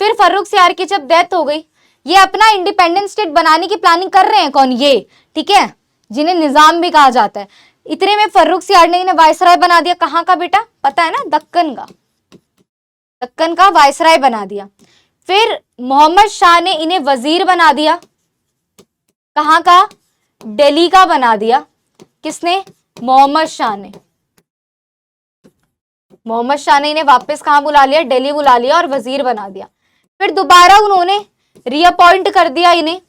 फिर फर्रुखसियार की जब डेथ हो गई, ये अपना इंडिपेंडेंट स्टेट बनाने की प्लानिंग कर रहे हैं, कौन, ये, ठीक है, जिन्हें निजाम भी कहा जाता है। इतने में फर्रुखसियार ने इन्हें वायसराय बना दिया, कहाँ का बेटा, पता है ना, दक्कन का, दक्कन का वायसराय बना दिया। फिर मोहम्मद शाह ने इन्हें वजीर बना दिया, कहाँ का, दिल्ली का बना दिया। किसने, मोहम्मद शाह ने। मोहम्मद शाह ने इन्हें वापस कहाँ बुला लिया, दिल्ली बुला लिया और वजीर बना दिया। फिर दोबारा उन्होंने रीअपॉइंट कर दिया इन्हें,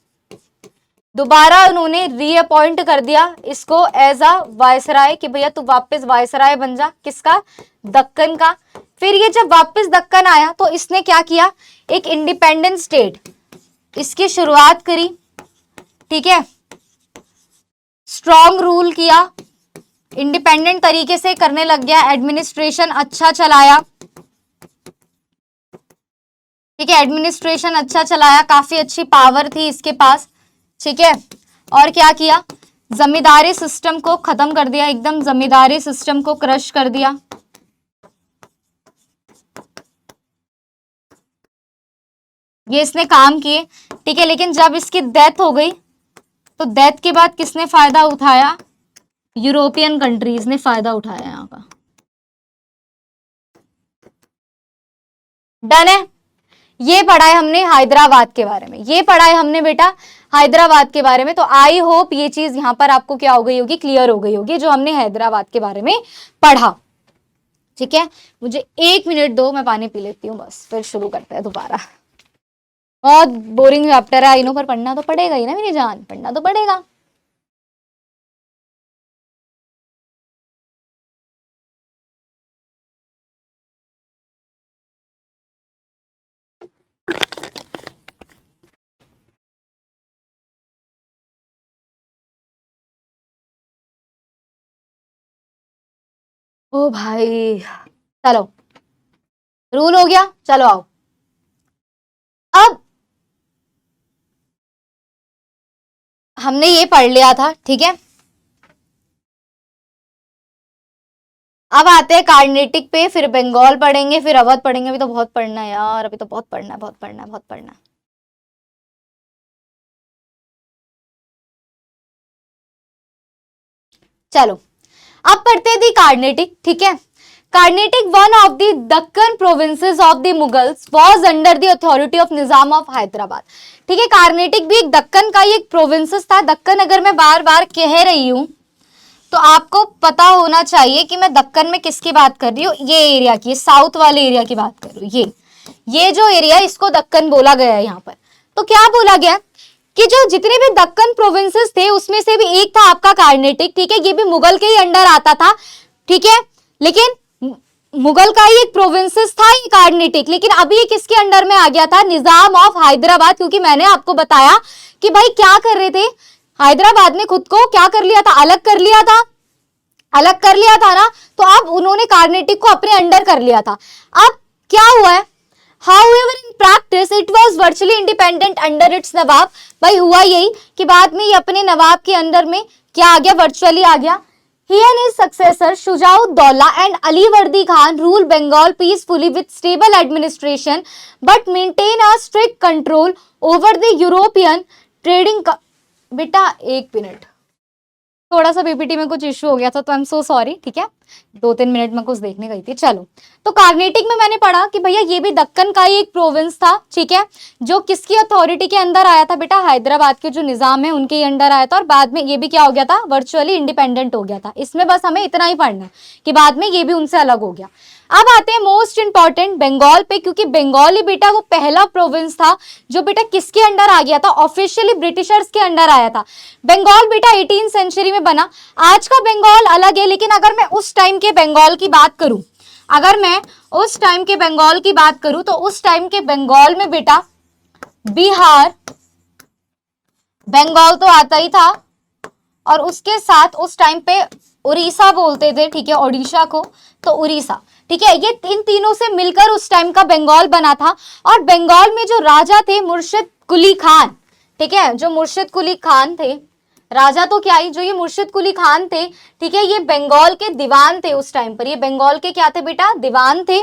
दोबारा उन्होंने रीअपॉइंट कर दिया इसको एज अ वायसराय कि भैया तू वापस वायसराय बन जा, किसका, दक्कन का। फिर ये जब वापस दक्कन आया तो इसने क्या किया, एक इंडिपेंडेंट स्टेट इसकी शुरुआत करी, ठीक है, स्ट्रॉन्ग रूल किया, इंडिपेंडेंट तरीके से करने लग गया, एडमिनिस्ट्रेशन अच्छा चलाया, ठीक है, एडमिनिस्ट्रेशन अच्छा चलाया, काफी अच्छी पावर थी इसके पास, ठीक है। और क्या किया, जमींदारी सिस्टम को खत्म कर दिया, एकदम जमींदारी सिस्टम को क्रश कर दिया। ये इसने काम किए, ठीक है। लेकिन जब इसकी डेथ हो गई तो डेथ के बाद किसने फायदा उठाया, यूरोपियन कंट्रीज ने फायदा उठाया यहाँ का। डन है, ये पढ़ा है हमने हैदराबाद के बारे में, ये पढ़ा है हमने बेटा हैदराबाद के बारे में। तो आई होप ये चीज यहां पर आपको क्या हो गई होगी, क्लियर हो गई होगी, जो हमने हैदराबाद के बारे में पढ़ा, ठीक है। मुझे 1 मिनट दो, मैं पानी पी लेती हूँ बस, फिर शुरू करते हैं दोबारा। बहुत बोरिंग चैप्टर है इन्हों, पर पढ़ना तो पड़ेगा ही ना मेरी जान, पढ़ना तो पड़ेगा। ओ भाई, चलो रूल हो गया, चलो आओ। अब हमने ये पढ़ लिया था, ठीक है। अब आते हैं कार्नेटिक पे, फिर बंगाल पढ़ेंगे, फिर अवध पढ़ेंगे। अभी तो बहुत पढ़ना है यार, अभी तो बहुत पढ़ना है, बहुत पढ़ना है, बहुत पढ़ना है। चलो अब पढ़ते हैं दी कार्नेटिक, ठीक है। Carnatic, one of the Deccan provinces of the Mughals, was under the authority of Nizam of Hyderabad, ठीक है। कार्नेटिक भी एक दक्कन का ही एक प्रोविंसेस था। दक्कन अगर मैं बार बार कह रही हूं तो आपको पता होना चाहिए कि मैं दक्कन में किसकी बात कर रही हूँ, ये एरिया की, साउथ वाले एरिया की बात कर रही हूँ। ये जो एरिया, इसको दक्कन बोला गया है यहाँ पर। तो क्या बोला गया कि जो जितने भी दक्कन प्रोविंसेस थे उसमें से भी एक था आपका कार्नेटिक, ठीक है। ये भी मुगल के ही अंडर आता था, ठीक है। लेकिन मुगल का ही एक प्रोविंसेस था ये कार्नेटिक, लेकिन अभी ये किसके अंडर में आ गया था, निजाम ऑफ हैदराबाद। क्योंकि मैंने आपको बताया कि भाई क्या कर रहे थे, हैदराबाद ने खुद को क्या कर लिया था, अलग कर लिया था, अलग कर लिया था ना। तो अब उन्होंने कार्नेटिक को अपने अंडर कर लिया था। अब क्या हुआ है, However, in practice, it was virtually independent under its नवाब। भाई हुआ यही कि बाद में ये अपने नवाब के अंदर में क्या आ गया, वर्चुअली आ गया। He and his successor Shujauddaulah and Ali Vardi Khan ruled Bengal peacefully with stable administration, but maintain a strict control over the European trading। बेटा 1 मिनट, थोड़ा सा पीपीटी में कुछ इश्यू हो गया था, तो आई एम सो सॉरी, ठीक है। 2-3 मिनट में कुछ देखने गई थी। चलो, तो कार्नेटिक में मैंने पढ़ा कि भैया ये भी दक्कन का ही एक प्रोविंस था, ठीक है, जो किसकी अथॉरिटी के अंदर आया था बेटा, हैदराबाद के जो निजाम है उनके ही अंडर आया था। और बाद में ये भी क्या हो गया था, वर्चुअली इंडिपेंडेंट हो गया था। इसमें बस हमें इतना ही पढ़ना है कि बाद में ये भी उनसे अलग हो गया। अब आते हैं मोस्ट इंपॉर्टेंट बंगाल पे, क्योंकि बंगाल ही बेटा वो पहला प्रोविंस था जो बेटा किसके अंडर आ गया था, ऑफिशियली ब्रिटिशर्स के अंडर आया था। बंगाल बेटा 18th सेंचुरी में बना। आज का बंगाल अलग है, लेकिन अगर मैं उस टाइम के बंगाल की बात करूं, अगर मैं उस टाइम के बंगाल की बात करूं तो उस टाइम के बंगाल में बेटा बिहार, बंगाल तो आता ही था, और उसके साथ उस टाइम पे उड़ीसा बोलते थे, ठीक है, ओडिशा को, तो उड़ीसा, ठीक है। ये इन तीनों से मिलकर उस टाइम का बंगाल बना था। और बंगाल में जो राजा थे मुर्शिद कुली खान, ठीक है, जो मुर्शिद कुली खान थे, राजा तो क्या ही, जो ये मुर्शिद कुली खान थे, ठीक है, ये बंगाल के दीवान थे उस टाइम पर। ये बंगाल के क्या थे बेटा, दीवान थे।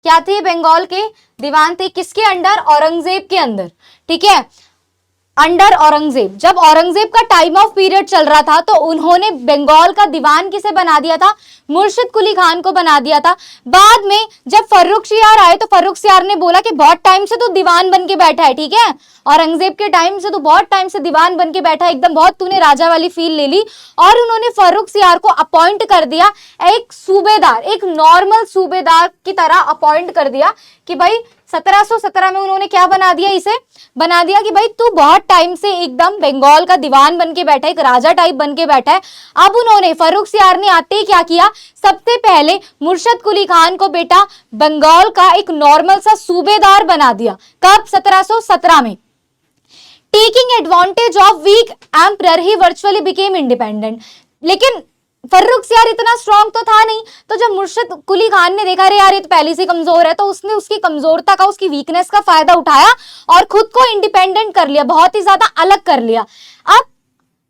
क्या थे बंगाल के दीवान थे, किसके अंडर, औरंगजेब के अंदर, ठीक है, अंडर औरंगजेब। जब औरंगजेब का टाइम ऑफ पीरियड चल रहा था तो उन्होंने बंगाल का दीवान किसे बना दिया था, मुर्शिद कुली खान को बना दिया था। बाद में जब फर्रुखसियार आए तो फर्रुखसियार ने बोला कि बहुत टाइम से तो दीवान बन के बैठा है, ठीक है, औरंगजेब के टाइम से तो बहुत टाइम से दीवान बन के बैठा है, एकदम बहुत तूने राजा वाली फील ले ली, और उन्होंने फर्रुखसियार को अपॉइंट कर दिया एक सूबेदार, एक नॉर्मल सूबेदार की तरह अपॉइंट कर दिया कि भाई 1717 में उन्होंने क्या बना दिया, इसे बना दिया कि भाई तू बहुत टाइम से एकदम बंगाल का दीवान बन के बैठा है, एक राजा टाइप बन के बैठा है। अब उन्होंने फर्रुखसियार ने आते ही क्या किया, सबसे पहले मुर्शिद कुली खान को बेटा बंगाल का एक नॉर्मल सा सूबेदार बना दिया। कब, 1717 में। Taking advantage of weak emperor he virtually became independent. लेकिन फर्रुखसियार इतना स्ट्रांग तो था नहीं, तो जब मुर्शिद कुली खान ने देखा अरे यार ये तो पहले से कमजोर है, तो उसने उसकी कमजोरता का, उसकी वीकनेस का फायदा उठाया और खुद को इंडिपेंडेंट कर लिया, बहुत ही ज्यादा अलग कर लिया। अब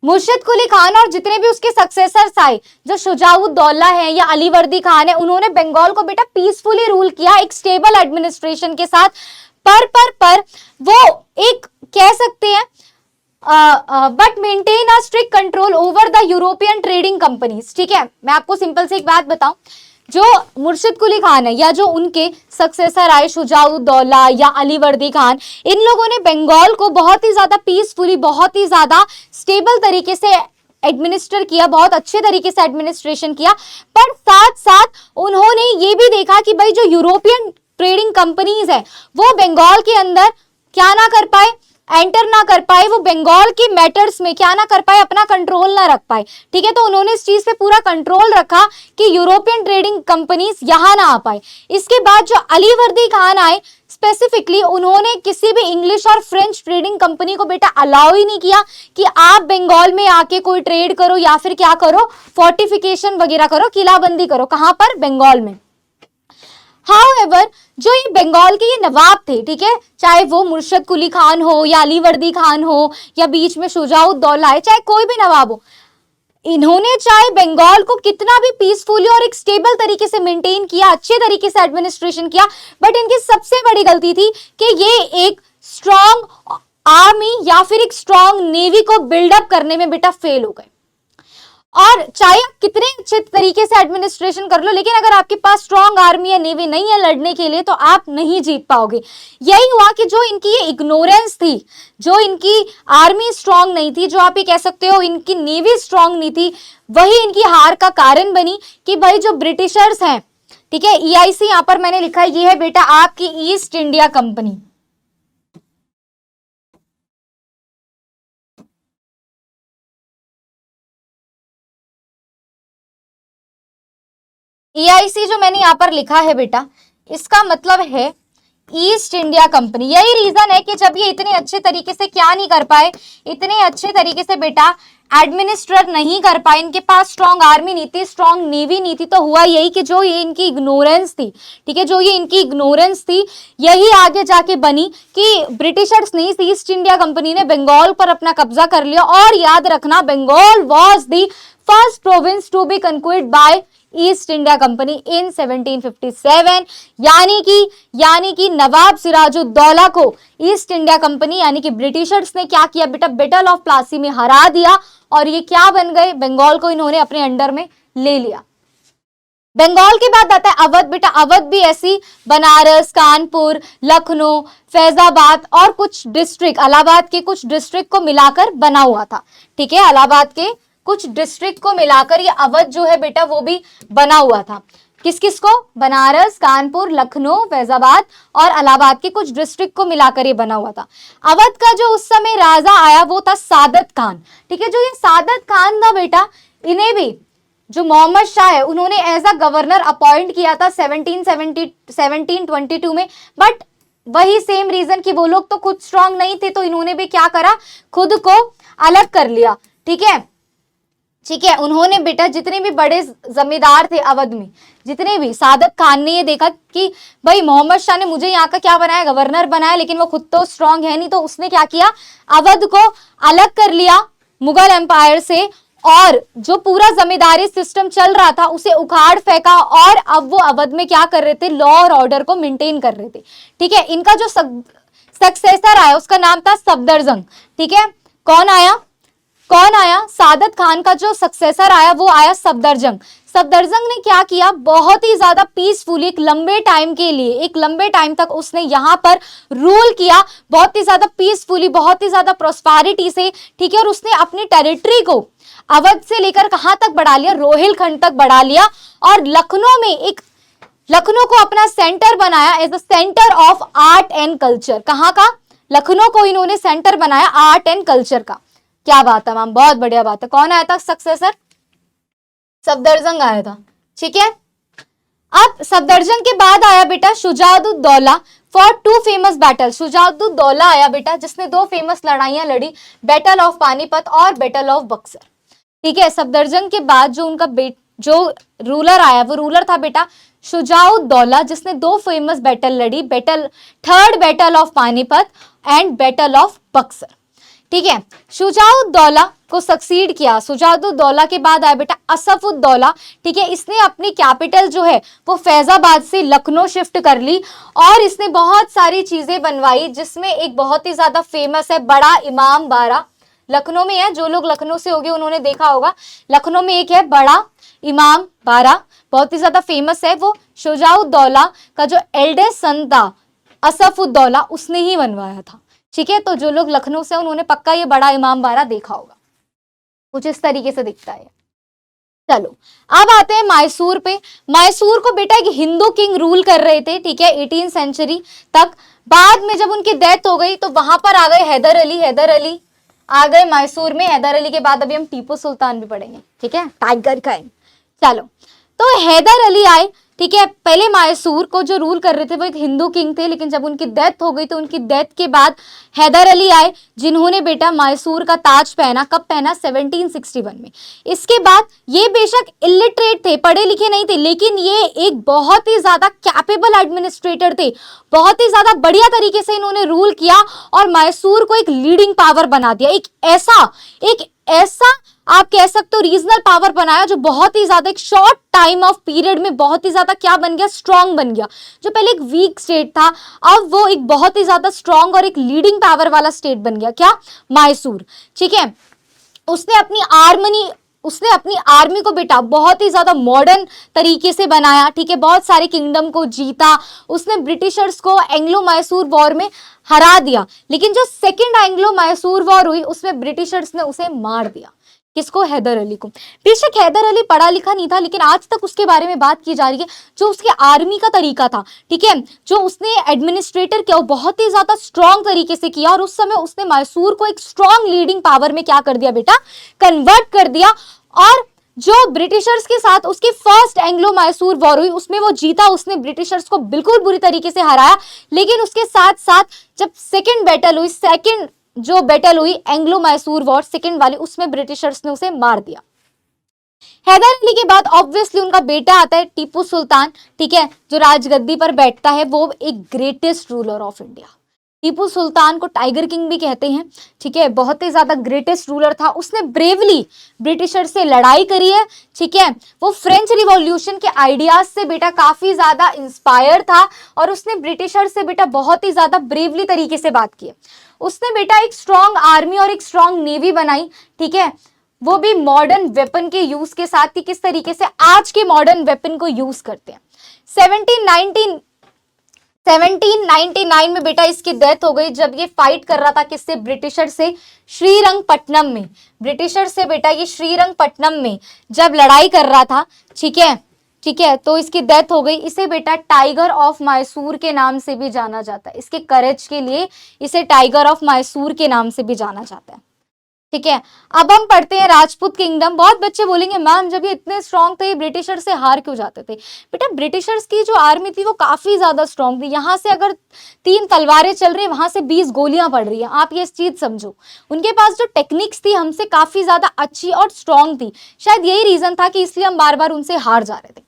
मुर्शिद कुली खान और जितने भी उसके सक्सेसर्स आए, जो शुजाउद्दौला है या अलीवर्दी खान है, उन्होंने बंगाल को बेटा पीसफुली रूल किया एक स्टेबल एडमिनिस्ट्रेशन के साथ। पर वो एक कह सकते हैं but maintain a strict control over the European trading companies, ठीक है। मैं आपको सिंपल से एक बात बताऊं, जो मुर्शिद कुली खान है या जो उनके सक्सेसर आए शुजाउद्दौला या अलीवर्दी खान, इन लोगों ने बंगाल को बहुत ही ज्यादा पीसफुली, बहुत ही ज्यादा स्टेबल तरीके से एडमिनिस्टर किया, बहुत अच्छे तरीके से एडमिनिस्ट्रेशन किया। पर साथ साथ उन्होंने ये भी देखा कि भाई जो यूरोपियन ट्रेडिंग कंपनीज है वो बंगाल के अंदर क्या ना कर पाए, एंटर ना कर पाए, वो बंगाल के मैटर्स में क्या ना कर पाए, अपना कंट्रोल ना रख पाए, ठीक है। तो उन्होंने इस चीज पे पूरा कंट्रोल रखा कि यूरोपियन ट्रेडिंग कंपनीज यहां ना आ पाए। इसके बाद जो अलीवर्दी खान आए, स्पेसिफिकली उन्होंने किसी भी इंग्लिश और फ्रेंच ट्रेडिंग कंपनी को बेटा अलाउ ही नहीं किया कि आप बंगाल में आके कोई ट्रेड करो या फिर क्या करो, फोर्टिफिकेशन वगैरह करो, किलाबंदी करो। कहां पर, बंगाल में। However, जो ये बंगाल के ये नवाब थे, ठीक है, चाहे वो मुर्शिद कुली खान हो या अलीवर्दी खान हो या बीच में शुजाउद्दौला है, चाहे कोई भी नवाब हो, इन्होंने चाहे बंगाल को कितना भी पीसफुली और एक स्टेबल तरीके से मेंटेन किया, अच्छे तरीके से एडमिनिस्ट्रेशन किया, बट इनकी सबसे बड़ी गलती थी कि ये एक स्ट्रॉन्ग आर्मी या फिर एक स्ट्रॉन्ग नेवी को बिल्डअप करने में बेटा फेल हो गए। और चाहे आप कितने अच्छे तरीके से एडमिनिस्ट्रेशन कर लो, लेकिन अगर आपके पास स्ट्रॉन्ग आर्मी या नेवी नहीं है लड़ने के लिए, तो आप नहीं जीत पाओगे। यही हुआ कि जो इनकी ये इग्नोरेंस थी, जो इनकी आर्मी स्ट्रॉन्ग नहीं थी, जो आप ये कह सकते हो इनकी नेवी स्ट्रॉन्ग नहीं थी, वही इनकी हार का कारण बनी कि भाई जो ब्रिटिशर्स हैं, ठीक है, EIC यहां पर मैंने लिखा है, ये है बेटा आपकी ईस्ट इंडिया कंपनी। EIC जो मैंने यहां पर लिखा है बेटा, इसका मतलब है ईस्ट इंडिया कंपनी। यही रीजन है कि जब ये इतने अच्छे तरीके से क्या नहीं कर पाए, इतने अच्छे तरीके से बेटा एडमिनिस्ट्रेट नहीं कर पाए, इनके पास स्ट्रॉन्ग आर्मी नहीं थी, स्ट्रॉन्ग नेवी नहीं थी, तो हुआ यही कि जो ये इनकी इग्नोरेंस थी, ठीक है, जो ये इनकी इग्नोरेंस थी, यही आगे जाके बनी कि ब्रिटिशर्स ने, ईस्ट इंडिया कंपनी ने बंगाल पर अपना कब्जा कर लिया। और याद रखना, Bengal was the first province to be conquered by East India Company in 1757। यानी कि नवाब सिराजुद्दौला को ईस्ट इंडिया कंपनी यानी कि ब्रिटिशर्स ने क्या किया बेटा, बैटल ऑफ प्लासी में हरा दिया, और ये क्या बन गए, बंगाल को इन्होंने अपने अंडर में ले लिया। बंगाल के बाद आता है अवध। बेटा अवध भी ऐसी बनारस, कानपुर, लखनऊ, फैजाबाद और कुछ डिस्ट्रिक्ट, इलाहाबाद के कुछ डिस्ट्रिक्ट को मिलाकर बना हुआ था, ठीक है, इलाहाबाद के कुछ डिस्ट्रिक्ट को मिलाकर ये अवध जो है बेटा वो भी बना हुआ था। किस किस को, बनारस, कानपुर, लखनऊ, फैजाबाद और इलाहाबाद के कुछ डिस्ट्रिक्ट को मिलाकर ये बना हुआ था। अवध का जो उस समय राजा आया वो था सादत खान, ठीक है। जो ये सादत खान था बेटा, इन्हें भी जो मोहम्मद शाह है उन्होंने एज अ गवर्नर अपॉइंट किया था 1722 में, बट वही सेम रीजन कि वो लोग तो खुद स्ट्रांग नहीं थे, तो इन्होंने भी क्या करा, खुद को अलग कर लिया, ठीक है। उन्होंने बेटा जितने भी बड़े जमींदार थे अवध में, जितने भी, सादत खान ने ये देखा कि भाई मोहम्मद शाह ने मुझे यहाँ का क्या बनाया, गवर्नर बनाया, लेकिन वो खुद तो स्ट्रांग है नहीं, तो उसने क्या किया, अवध को अलग कर लिया मुगल एम्पायर से और जो पूरा जमींदारी सिस्टम चल रहा था उसे उखाड़ फेंका और अब वो अवध में क्या कर रहे थे, लॉ और ऑर्डर को मेंटेन कर रहे थे। ठीक है, इनका जो सक्सेसर आया उसका नाम था सफदरजंग। ठीक है, कौन आया, सादत खान का जो सक्सेसर आया वो आया सफदरजंग। सफदरजंग ने क्या किया, बहुत ही ज्यादा पीसफुली एक लंबे टाइम तक उसने यहाँ पर रूल किया, बहुत ही ज्यादा पीसफुली, बहुत ही ज्यादा प्रोस्पेरिटी से। ठीक है, और उसने अपनी टेरिटरी को अवध से लेकर कहां तक बढ़ा लिया, रोहिलखंड तक बढ़ा लिया, और लखनऊ को अपना सेंटर बनाया as a centre of art and culture. कहां का, लखनऊ को इन्होंने सेंटर बनाया आर्ट एंड कल्चर का। क्या बात है मैम, बहुत बढ़िया बात है। कौन आया था सक्सेसर, सफदरजंग आया था। ठीक है, अब सफदरजंग के बाद आया बेटा Shujauddaula for 2 famous battle. Shujauddaula आया बेटा जिसने 2 फेमस लड़ाइयां लड़ी, बैटल ऑफ पानीपत और बैटल ऑफ बक्सर। ठीक है, सफदरजंग के बाद जो उनका जो रूलर आया वो रूलर था बेटा शुजाउद्दौला, जिसने 2 फेमस बैटल लड़ी, third battle of Panipat and battle of Buxar. ठीक है, शुजाउद्दौला को सक्सीड किया। शुजाउद्दौला के बाद आया बेटा असफउद्दौला। ठीक है, इसने अपनी कैपिटल जो है वो फैजाबाद से लखनऊ शिफ्ट कर ली और इसने बहुत सारी चीजें बनवाई, जिसमें एक बहुत ही ज्यादा फेमस है बड़ा इमाम बाड़ा। लखनऊ में है, जो लोग लखनऊ से होंगे उन्होंने देखा होगा, लखनऊ में एक है बड़ा इमाम बाड़ा, बहुत ही ज्यादा फेमस है। वो शुजाउद्दौला का जो एल्डेस्ट सन था असफउद्दौला, उसने ही बनवाया था। ठीक है, तो जो लोग लखनऊ से उन्होंने पक्का ये बड़ा इमाम बाड़ा देखा होगा, कुछ इस तरीके से दिखता है। चलो अब आते हैं मैसूर पे। मैसूर को बेटा एक हिंदू किंग रूल कर रहे थे। ठीक है, 18वीं सेंचुरी तक। बाद में जब उनकी डेथ हो गई तो वहां पर आ गए हैदर अली आ गए मैसूर में। हैदर अली के बाद अभी हम टीपू सुल्तान भी पढ़ेंगे। ठीक है, टाइगर का है। चलो, तो हैदर अली आए। ठीक है, पहले मैसूर को जो रूल कर रहे थे वो एक हिंदू किंग थे, लेकिन जब उनकी डेथ हो गई तो उनकी डेथ के बाद हैदर अली आए, जिन्होंने बेटा मैसूर का ताज पहना। कब पहना, 1761 में। इसके बाद ये बेशक इलिटरेट थे, पढ़े लिखे नहीं थे, लेकिन ये एक बहुत ही ज्यादा कैपेबल एडमिनिस्ट्रेटर थे। बहुत ही ज्यादा बढ़िया तरीके से इन्होंने रूल किया और मैसूर को एक लीडिंग पावर बना दिया। एक ऐसा आप कह सकते हो रीजनल पावर बनाया जो बहुत ही ज्यादा एक शॉर्ट टाइम ऑफ पीरियड में बहुत ही ज्यादा क्या बन गया, स्ट्रांग बन गया। जो पहले एक वीक स्टेट था, अब वो एक बहुत ही ज्यादा स्ट्रांग और एक लीडिंग पावर वाला स्टेट बन गया। क्या, मैसूर। ठीक है, उसने अपनी आर्मी को बेटा बहुत ही ज्यादा मॉडर्न तरीके से बनाया। ठीक है, बहुत सारे किंगडम को जीता। उसने ब्रिटिशर्स को एंग्लो मैसूर वॉर में हरा दिया, लेकिन जो सेकंड एंग्लो मैसूर वॉर हुई उसमें ब्रिटिशर्स ने उसे मार दिया। किसको, हैदर अली को। बेशक हैदर अली पढ़ा लिखा नहीं था, लेकिन आज तक उसके बारे में बात की जा रही है। जो उसके आर्मी का तरीका था, ठीक है, जो उसने एडमिनिस्ट्रेटर किया वो बहुत ही ज्यादा स्ट्रॉन्ग तरीके से किया, और उस समय उसने मैसूर को एक स्ट्रॉन्ग लीडिंग पावर में क्या कर दिया बेटा, कन्वर्ट कर दिया। और जो ब्रिटिशर्स के साथ उसकी फर्स्ट एंग्लो मैसूर वॉर हुई उसमें वो जीता, उसने ब्रिटिशर्स को बिल्कुल बुरी तरीके से हराया। लेकिन उसके साथ साथ जब सेकंड जो बैटल हुई एंग्लो मैसूर वॉर सेकंड वाली, उसमें ब्रिटिशर्स ने उसे मार दिया। हैदर अली के बाद ऑब्वियसली उनका बेटा आता है टीपू सुल्तान। ठीक है, जो राजगद्दी पर बैठता है वो एक greatest ruler of India. Tipu Sultan को टाइगर किंग भी कहते हैं। ठीक है, बहुत ही ज्यादा ग्रेटेस्ट रूलर था। उसने ब्रेवली ब्रिटिशर से लड़ाई करी है। ठीक है, वो फ्रेंच रिवॉल्यूशन के आइडियाज से बेटा काफी ज्यादा इंस्पायर था, और उसने ब्रिटिशर से बेटा बहुत ही ज्यादा ब्रेवली तरीके से बात की है। उसने बेटा एक स्ट्रॉन्ग आर्मी और एक स्ट्रॉन्ग नेवी बनाई। ठीक है, वो भी मॉडर्न वेपन के यूज के साथ ही, किस तरीके से आज के मॉडर्न वेपन को यूज करते हैं। 1799 में बेटा इसकी डेथ हो गई, जब ये फाइट कर रहा था किससे, ब्रिटिशर से, श्रीरंगपट्टनम में। ब्रिटिशर से बेटा ये श्रीरंगपट्टनम में जब लड़ाई कर रहा था। ठीक है, तो इसकी डेथ हो गई। इसे बेटा टाइगर ऑफ मैसूर के नाम से भी जाना जाता है। इसके करेज के लिए इसे टाइगर ऑफ मैसूर के नाम से भी जाना जाता है। ठीक है, अब हम पढ़ते हैं राजपूत किंगडम। बहुत बच्चे बोलेंगे मैम जब ये इतने स्ट्रांग थे ब्रिटिशर से हार क्यों जाते थे। बेटा ब्रिटिशर्स की जो आर्मी थी वो काफी ज्यादा स्ट्रांग थी। यहाँ से अगर 3 तलवारें चल रही है, वहां से 20 गोलियां पड़ रही है। आप ये चीज समझो, उनके पास जो टेक्निक्स थी हमसे काफी ज्यादा अच्छी और स्ट्रांग थी। शायद यही रीजन था कि इसलिए हम बार बार उनसे हार जा रहे थे।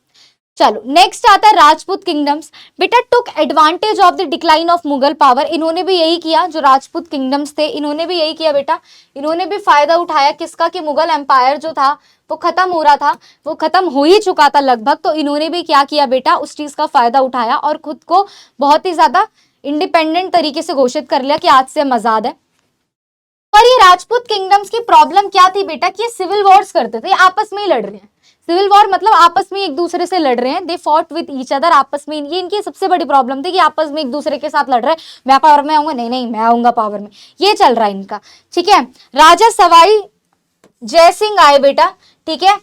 चलो नेक्स्ट आता है राजपूत किंगडम्स। बेटा टुक advantage of the decline of Mughal power, इन्होंने भी यही किया, जो राजपूत किंगडम्स थे इन्होंने भी यही किया बेटा, इन्होंने भी फायदा उठाया किसका, कि मुगल एम्पायर जो था वो खत्म हो रहा था, वो खत्म हो ही चुका था लगभग, तो इन्होंने भी क्या किया बेटा, उस चीज का फायदा उठाया और खुद को बहुत ही ज्यादा इंडिपेंडेंट तरीके से घोषित कर लिया कि आज से हम आजाद है। पर ये राजपूत किंगडम्स की प्रॉब्लम क्या थी बेटा, कि ये सिविल वॉर्स करते थे, आपस में ही लड़ रहे हैं। सिविल वॉर मतलब आपस में एक दूसरे से लड़ रहे हैं, they fought with each other, आपस में, ये इनकी सबसे बड़ी प्रॉब्लम थी कि आपस में एक दूसरे के साथ लड़ रहे हैं, मैं पावर में आऊंगा, नहीं नहीं मैं आऊंगा पावर में, ये चल रहा है इनका। ठीक है, राजा सवाई जय सिंह आए बेटा, ठीक है,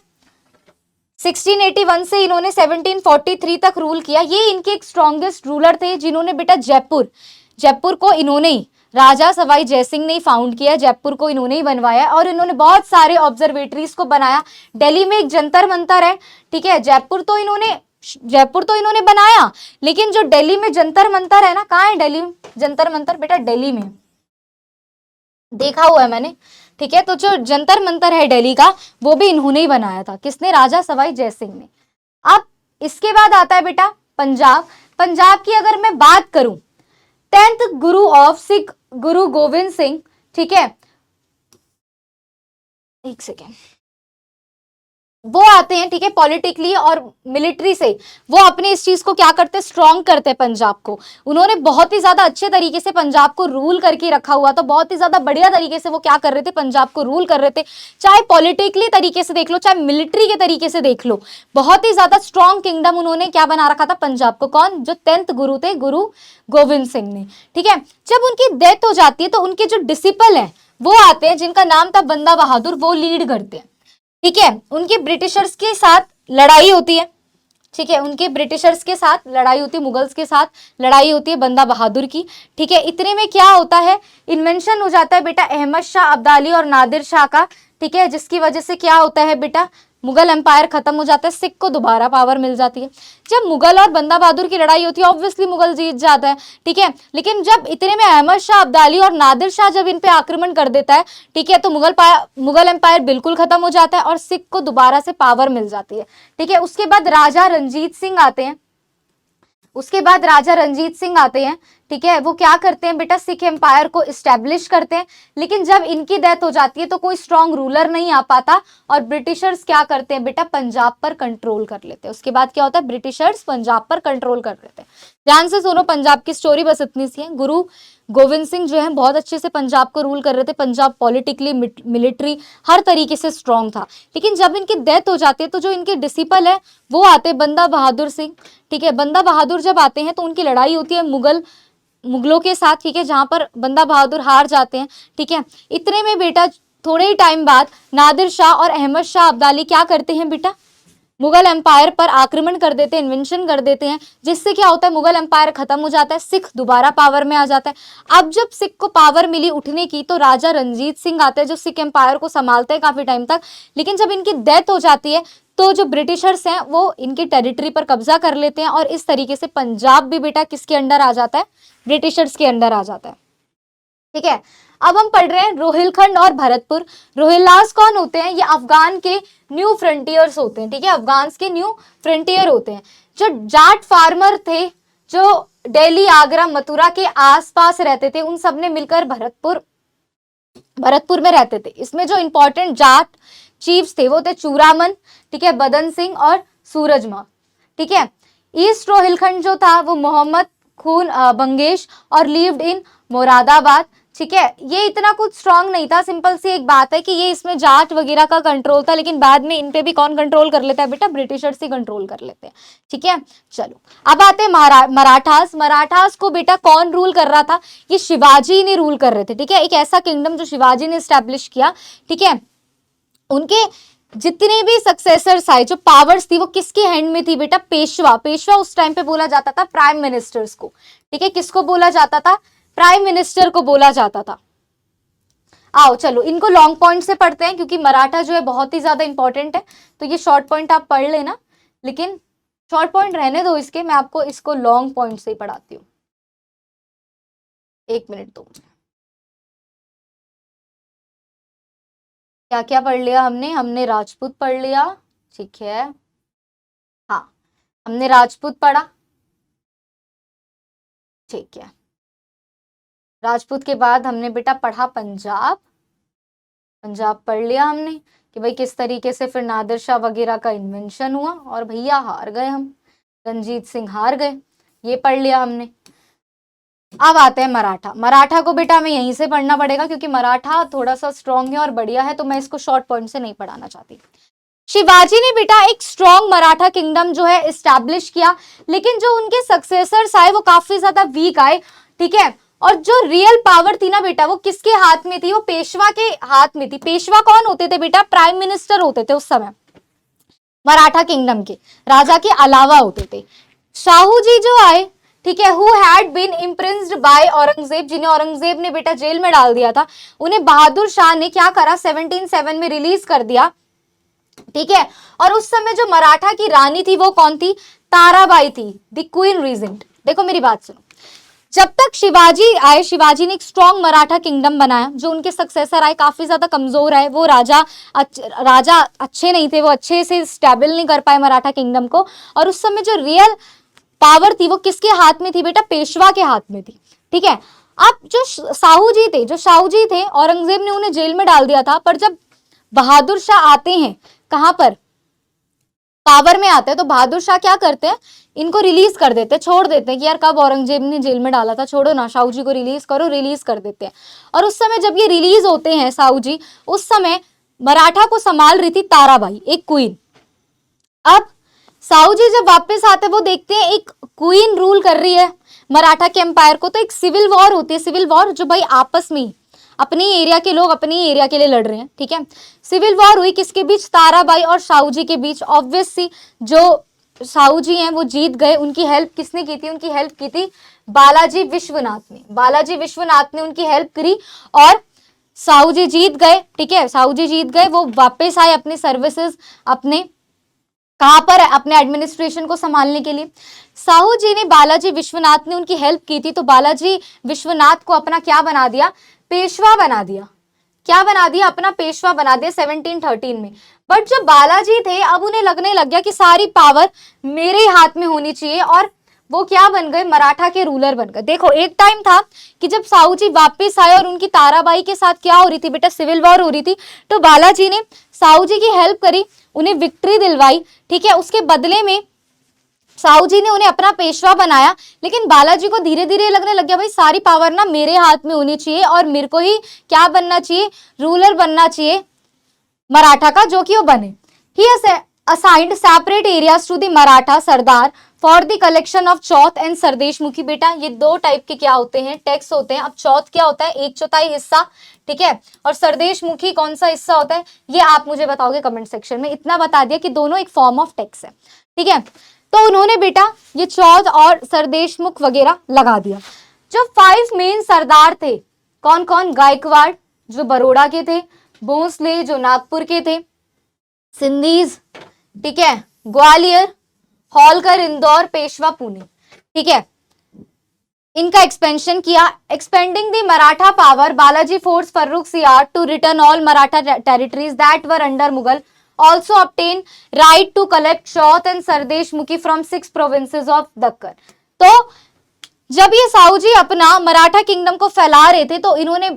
1681 से इन्होंने 1743 तक रूल किया। ये इनके एक स्ट्रॉन्गेस्ट रूलर थे जिन्होंने बेटा जयपुर को इन्होंने ही, राजा सवाई जयसिंह ने फाउंड किया, जयपुर को इन्होंने ही बनवाया और इन्होंने बहुत सारे ऑब्जर्वेटरीज को बनाया। दिल्ली में एक जंतर मंतर है, ठीक है, जयपुर तो इन्होंने बनाया, लेकिन जो दिल्ली में जंतर मंतर है ना, कहाँ है दिल्ली में जंतर मंतर, बेटा दिल्ली में, देखा हुआ है मैंने, ठीक है, तो जो जंतर मंतर है दिल्ली का वो भी इन्होंने ही बनाया था, किसने, राजा सवाई जयसिंह ने। अब इसके बाद आता है बेटा पंजाब। पंजाब की अगर मैं बात करूं, 10th गुरु ऑफ सिख गुरु गोविंद सिंह, ठीक है, एक सेकेंड, वो आते हैं, ठीक है, पॉलिटिकली और मिलिट्री से वो अपने इस चीज को क्या करते, स्ट्रॉन्ग करते हैं पंजाब को। उन्होंने बहुत ही ज्यादा अच्छे तरीके से पंजाब को रूल करके रखा हुआ था, बहुत ही ज्यादा बढ़िया तरीके से वो क्या कर रहे थे, पंजाब को रूल कर रहे थे, चाहे पॉलिटिकली तरीके से देख लो, चाहे मिलिट्री के तरीके से देख लो, बहुत ही ज्यादा स्ट्रॉन्ग किंगडम उन्होंने क्या बना रखा था पंजाब को। कौन, जो 10th गुरु थे, गुरु गोविंद सिंह ने। ठीक है, जब उनकी डेथ हो जाती है तो उनके जो डिसिपल है वो आते हैं, जिनका नाम था बंदा बहादुर, वो लीड करते हैं। ठीक है, उनकी ब्रिटिशर्स के साथ लड़ाई होती है, ठीक है, उनके ब्रिटिशर्स के साथ लड़ाई होती है, मुगल्स के साथ लड़ाई होती है बंदा बहादुर की। ठीक है, इतने में क्या होता है, इन्वेंशन हो जाता है बेटा अहमद शाह अब्दाली और नादिर शाह का। ठीक है, जिसकी वजह से क्या होता है बेटा, मुगल एम्पायर खत्म हो जाता है, सिख को दोबारा पावर मिल जाती है। जब मुगल और बंदा बहादुर की लड़ाई होती है ऑब्वियसली मुगल जीत जाता है, ठीक है, लेकिन जब इतने में अहमद शाह अब्दाली और नादिर शाह जब इन पे आक्रमण कर देता है, ठीक है, तो मुगल एम्पायर बिल्कुल खत्म हो जाता है और सिख को दोबारा से पावर मिल जाती है। ठीक है, उसके बाद राजा रंजीत सिंह आते हैं, ठीक है, वो क्या करते हैं बेटा, सिख एम्पायर को इस्टेब्लिश करते हैं, लेकिन जब इनकी डेथ हो जाती है तो कोई स्ट्रॉन्ग रूलर नहीं आ पाता और ब्रिटिशर्स क्या करते हैं बेटा, पंजाब पर कंट्रोल कर लेते हैं। उसके बाद क्या होता है, ब्रिटिशर्स पंजाब पर कंट्रोल कर लेते हैं। ध्यान से सुनो, पंजाब की स्टोरी बस इतनी सी है। गुरु गोविंद सिंह जो है बहुत अच्छे से पंजाब को रूल कर रहे थे, पंजाब पॉलिटिकली मिलिट्री हर तरीके से स्ट्रॉन्ग था, लेकिन जब इनकी डेथ हो जाती है तो जो इनके डिसिपल है वो आते बंदा बहादुर सिंह। ठीक है, बंदा बहादुर जब आते हैं तो उनकी लड़ाई होती है मुगलों के साथ, ठीक है, जहां पर बंदा बहादुर हार जाते हैं। ठीक है, इतने में बेटा थोड़े ही टाइम बाद नादिर शाह और अहमद शाह अब्दाली क्या करते हैं बेटा, मुगल एम्पायर पर आक्रमण कर देते हैं, इन्वेंशन कर देते हैं, जिससे क्या होता है, मुगल एम्पायर खत्म हो जाता है, सिख दोबारा पावर में आ जाता है। अब जब सिख को पावर मिली उठने की तो राजा रंजीत सिंह आते हैं जो सिख एम्पायर को संभालते हैं काफी टाइम तक, लेकिन जब इनकी डेथ हो जाती है तो जो ब्रिटिशर्स हैं वो इनकी टेरिटरी पर कब्जा कर लेते हैं और इस तरीके से पंजाब भी बेटा किसके अंडर आ जाता है, ब्रिटिशर्स के अंडर आ जाता है। ठीक है, अब हम पढ़ रहे हैं रोहिलखंड और भरतपुर। रोहिल्लास कौन होते हैं, ये अफगान के न्यू फ्रंटियर्स होते हैं। ठीक है, अफगान के न्यू फ्रंटियर होते हैं, जो जाट फार्मर थे जो दिल्ली आगरा मथुरा के आसपास रहते थे, उन सब ने मिलकर भरतपुर में रहते थे। इसमें जो इंपॉर्टेंट जाट चीफ्स थे वो थे चूरामन, ठीक है, बदन सिंह और सूरजमा। ठीक है, ईस्ट रोहिलखंड जो था वो मोहम्मद खून बंगेश और लिव्ड इन मुरादाबाद। ठीक है, ये इतना कुछ स्ट्रांग नहीं था, सिंपल सी एक बात है कि ये इसमें जाट वगैरह का कंट्रोल था, लेकिन बाद में इन पे भी कौन कंट्रोल कर लेता है बेटा, ब्रिटिशर्स ही कंट्रोल कर लेते हैं। ठीक है, चलो अब आते हैं मराठास को बेटा कौन रूल कर रहा था, ये शिवाजी ने रूल कर रहे थे। ठीक है, एक ऐसा किंगडम जो शिवाजी ने स्टैब्लिश किया। ठीक है, उनके जितने भी सक्सेसर्स आए, जो पावर्स थी वो किसके हैंड में थी बेटा, पेशवा उस टाइम पे बोला जाता था प्राइम मिनिस्टर्स को। ठीक है, किसको बोला जाता था, प्राइम मिनिस्टर को बोला जाता था। आओ चलो इनको लॉन्ग पॉइंट से पढ़ते हैं, क्योंकि मराठा जो है बहुत ही ज्यादा इंपॉर्टेंट है, तो ये शॉर्ट पॉइंट आप पढ़ लेना, लेकिन शॉर्ट पॉइंट रहने दो इसके, मैं आपको इसको लॉन्ग पॉइंट से ही पढ़ाती हूँ। एक मिनट दो, क्या क्या पढ़ लिया हमने राजपूत पढ़ लिया, ठीक है, हाँ, हमने राजपूत पढ़ा, ठीक है। राजपूत के बाद हमने बेटा पढ़ा पंजाब, पंजाब पढ़ लिया हमने कि भाई किस तरीके से फिर नादिर शाह वगैरह का इन्वेंशन हुआ और भैया हार गए हम, रंजीत सिंह हार गए, ये पढ़ लिया हमने। अब आते हैं मराठा। मराठा को बेटा हमें यहीं से पढ़ना पड़ेगा क्योंकि मराठा थोड़ा सा स्ट्रॉन्ग है और बढ़िया है, तो मैं इसको शॉर्ट पॉइंट से नहीं पढ़ाना चाहती। शिवाजी ने बेटा एक स्ट्रॉन्ग मराठा किंगडम जो है इस्टेब्लिश किया, लेकिन जो उनके सक्सेसर्स आए वो काफी ज्यादा वीक आए, ठीक है। और जो रियल पावर थी ना बेटा वो किसके हाथ में थी, वो पेशवा के हाथ में थी। पेशवा कौन होते थे बेटा, प्राइम मिनिस्टर होते थे उस समय मराठा किंगडम के, राजा के अलावा होते थे। शाहू जी जो आए, ठीक है, who had been imprisoned by Aurangzeb, जिन्हें औरंगजेब ने बेटा जेल में डाल दिया था, उन्हें बहादुर शाह ने क्या करा 1707 में रिलीज कर दिया, ठीक है। और उस समय जो मराठा की रानी थी वो कौन थी, ताराबाई थी, द क्वीन रीजेंट। देखो मेरी बात सुनो, जब तक शिवाजी आए, शिवाजी ने एक स्ट्रॉन्ग मराठा किंगडम बनाया। जो उनके सक्सेसर आए काफी ज्यादा कमजोर आए, वो राजा अच्छे नहीं थे, वो अच्छे से स्टेबल नहीं कर पाए मराठा किंगडम को। और उस समय जो रियल पावर थी वो किसके हाथ में थी बेटा, पेशवा के हाथ में थी, ठीक है। अब जो शाहू जी थे, औरंगजेब ने उन्हें जेल में डाल दिया था, पर जब बहादुर शाह आते हैं, कहां पर, पावर में आते हैं, तो बहादुर शाह क्या करते हैं, इनको रिलीज कर देते हैं, छोड़ देते हैं कि यार कब औरंगजेब ने जेल में डाला था, छोड़ो ना, शाहू जी को रिलीज करो, रिलीज कर देते हैं। और उस समय जब ये रिलीज होते हैं शाहू जी, उस समय मराठा को संभाल रही थी ताराबाई, एक क्वीन। अब शाहू जी जब वापस आते वो देखते हैं एक क्वीन रूल कर रही है मराठा के एम्पायर को, तो एक सिविल वॉर होती है, सिविल वॉर जो भाई आपस में अपने एरिया के लोग अपने एरिया के लिए लड़ रहे हैं, ठीक है। सिविल वॉर हुई किसके बीच, ताराबाई और शाहू जी के बीच। ऑब्वियसली जो शाहू जी हैं वो जीत गए, उनकी हेल्प किसने की थी, उनकी हेल्प की थी बालाजी विश्वनाथ ने, बालाजी विश्वनाथ ने उनकी हेल्प करी और शाहू जी जीत गए, ठीक है। शाहू जी जीत गए, वो वापस आए अपने सर्विसेज, अपने कहां पर, अपने एडमिनिस्ट्रेशन को संभालने के लिए। शाहू जी ने, बालाजी विश्वनाथ ने उनकी हेल्प की थी, तो बालाजी विश्वनाथ को अपना क्या बना दिया, पेशवा बना दिया। क्या बना दिया, अपना पेशवा बना दिया 1713 में। बट जो बालाजी थे अब उन्हें लगने लग गया कि सारी पावर मेरे हाथ में होनी चाहिए, और वो क्या बन गए, मराठा के रूलर बन गए। देखो एक टाइम था कि जब शाहू जी वापस आए और उनकी ताराबाई के साथ क्या हो रही थी बेटा, सिविल वॉर हो रही थी, तो बालाजी ने शाहू जी की हेल्प करी, उन्हें विक्ट्री दिलवाई, ठीक है। उसके बदले में शाहू जी ने उन्हें अपना पेशवा बनाया, लेकिन बालाजी को धीरे धीरे लगने लग गया भाई सारी पावर ना मेरे हाथ में होनी चाहिए और मेरे को ही क्या बनना चाहिए, रूलर बनना चाहिए मराठा का, जो कि वो बने। He assigned separate areas to the Maratha sardar for the collection of chauth and sardeshmukhi. बेटा ये दो टाइप के क्या होते हैं, टैक्स होते हैं। अब चौथ क्या होता है, 1/4 हिस्सा, ठीक है, और सरदेशमुखी कौन सा हिस्सा होता है, ये आप मुझे बताओगे कमेंट सेक्शन में। इतना बता दिया कि दोनों एक फॉर्म ऑफ टैक्स है, ठीक है। तो उन्होंने बेटा ये चौथ और सरदेशमुख वगैरह लगा दिया। जो 5 मेन सरदार थे, कौन कौन, गायकवाड़ जो बड़ौदा के थे, भोसले जो नागपुर के थे, सिंधीज, ठीक है, ग्वालियर, होलकर इंदौर, पेशवा पुणे, ठीक है, इनका एक्सपेंशन किया। Expanding the Maratha power, Balaji force Farrukh Siyar to return all Maratha territories that were under Mughal, also obtain right to collect chauth and sardeshmukhi from 6 provinces of Deccan. तो जब ये शाहू जी अपना मराठा किंगडम को फैला रहे थे, तो इन्होंने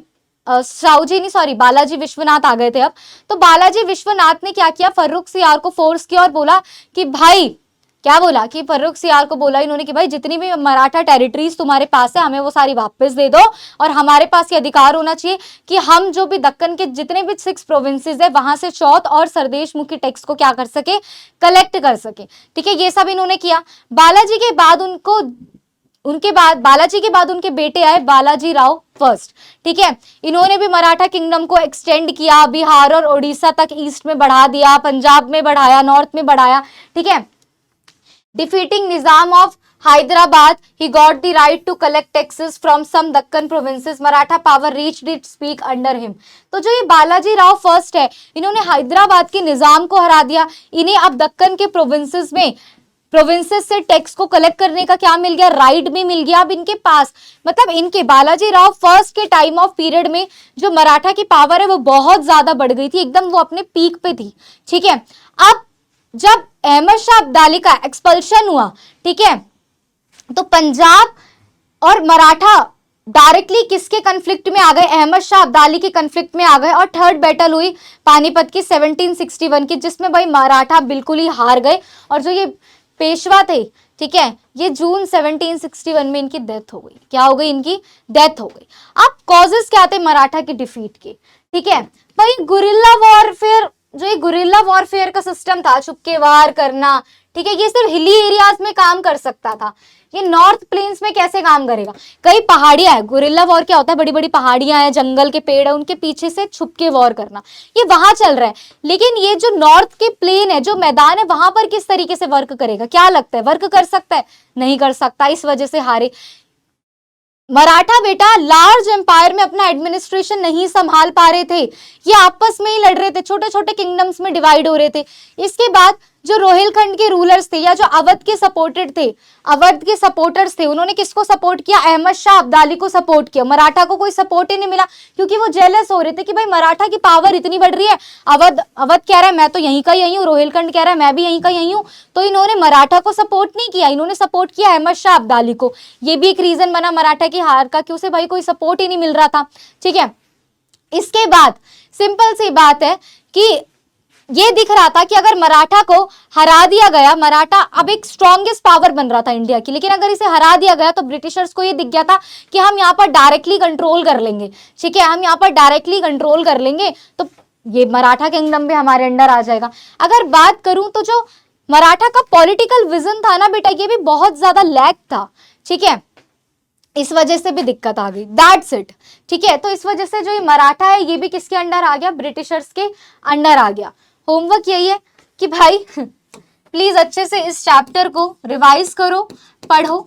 शाहू जी नहीं, सॉरी, बालाजी विश्वनाथ आ गए थे अब। तो बालाजी विश्वनाथ ने क्या किया, फर्रुख सियार को फोर्स किया और बोला कि भाई, क्या बोला कि फर्रुख सियार को बोला इन्होंने कि भाई जितनी भी मराठा टेरिटरीज तुम्हारे पास है हमें वो सारी वापस दे दो, और हमारे पास ये अधिकार होना चाहिए कि हम जो भी दक्कन के जितने भी 6 प्रोविंसेस है वहां से चौथ और सरदेशमुखी टैक्स को क्या कर सके, कलेक्ट कर सके, ठीक है। ये सब इन्होंने किया। बालाजी के बाद बालाजी के बाद उनके बेटे आए, बालाजी राव फर्स्ट, ठीक है। इन्होंने भी मराठा किंगडम को एक्सटेंड किया, बिहार और उड़ीसा तक ईस्ट में बढ़ा दिया, पंजाब में बढ़ाया, नॉर्थ में बढ़ाया, ठीक है। Defeating Nizam of Hyderabad, he got the right to collect taxes from some Deccan provinces. Maratha power reached its peak under him. तो जो ये बालाजी राव फर्स्ट है, इन्होंने हैदराबाद के निजाम को हरा दिया। इन्हें अब दक्कन के प्रोविंसेस से टैक्स को कलेक्ट करने का क्या मिल गया, राइट भी मिल गया अब इनके पास। मतलब इनके बालाजी राव फर्स्ट के टाइम ऑफ पीरियड में जो मराठा की पावर है वो बहुत ज्यादा बढ़ गई थी, एकदम वो अपने पीक पे थी, ठीक है। अब जब अहमद शाह अब्दाली का एक्सपल्शन हुआ, ठीक है, तो पंजाब और मराठा डायरेक्टली किसके कन्फ्लिक्ट में आ गए? अहमद शाह अब्दाली के कन्फ्लिक्ट में आ गए। और थर्ड बैटल हुई पानीपत की 1761 की, जिसमें भाई मराठा बिल्कुल ही हार गए। और जो ये पेशवा थे, ठीक है, ये जून 1761 में इनकी डेथ हो गई। क्या हो गई? इनकी डेथ हो गई। अब कॉजेस क्या थे मराठा की डिफीट के? ठीक है भाई, गुरिल्ला वॉरफेयर, जो ये गुरिल्ला वॉरफेयर का सिस्टम था, छुपके वार करना, ठीक है, ये सिर्फ हिली एरियाज में काम कर सकता था। ये नॉर्थ प्लेन्स में कैसे काम करेगा? कई पहाड़ियां है, गुरिल्ला वॉर क्या होता है, बड़ी बड़ी पहाड़ियां हैं, जंगल के पेड़ है, उनके पीछे से छुप के वॉर करना, ये वहां चल रहा है। लेकिन ये जो नॉर्थ के प्लेन है, जो मैदान है, वहां पर किस तरीके से वर्क करेगा? क्या लगता है, वर्क कर सकता है? नहीं कर सकता, इस वजह से हारे। मराठा बेटा लार्ज एम्पायर में अपना एडमिनिस्ट्रेशन नहीं संभाल पा रहे थे, ये आपस में ही लड़ रहे थे, छोटे छोटे किंगडम्स में डिवाइड हो रहे थे। इसके बाद जो रोहिलखंड के रूलर्स थे या जो अवध के सपोर्टेड थे, अवध के सपोर्टर्स थे, उन्होंने किसको सपोर्ट किया? अहमद शाह अब्दाली को सपोर्ट किया। मराठा को कोई सपोर्ट ही नहीं मिला, क्योंकि वो जेलस हो रहे थे कि भाई मराठा की पावर इतनी बढ़ रही है, अवध कह रहा है मैं तो यहीं का यहीं हूँ, रोहिलखंड कह रहा है मैं भी यहीं का यहीं हूँ, तो इन्होंने मराठा को सपोर्ट नहीं किया, इन्होंने सपोर्ट किया अहमद शाह अब्दाली को। ये भी एक रीजन बना मराठा की हार का कि उसे भाई कोई सपोर्ट ही नहीं मिल रहा था। ठीक है, इसके बाद सिंपल सी बात है कि ये दिख रहा था कि अगर मराठा को हरा दिया गया, मराठा अब एक स्ट्रॉन्गेस्ट पावर बन रहा था इंडिया की, लेकिन अगर इसे हरा दिया गया तो ब्रिटिशर्स को ये दिख गया था कि हम यहाँ पर डायरेक्टली कंट्रोल कर लेंगे। ठीक है, हम यहाँ पर डायरेक्टली कंट्रोल कर लेंगे तो ये मराठा किंगडम भी हमारे अंडर आ जाएगा। अगर बात करूं तो जो मराठा का पॉलिटिकल विजन था ना बेटा, ये भी बहुत ज्यादा लैक था। ठीक है, इस वजह से भी दिक्कत आ गई, दैट्स इट। ठीक है, तो इस वजह से जो ये मराठा है ये भी किसके अंडर आ गया? ब्रिटिशर्स के अंडर आ गया। होमवर्क यही है कि भाई प्लीज अच्छे से इस चैप्टर को रिवाइज करो, पढ़ो।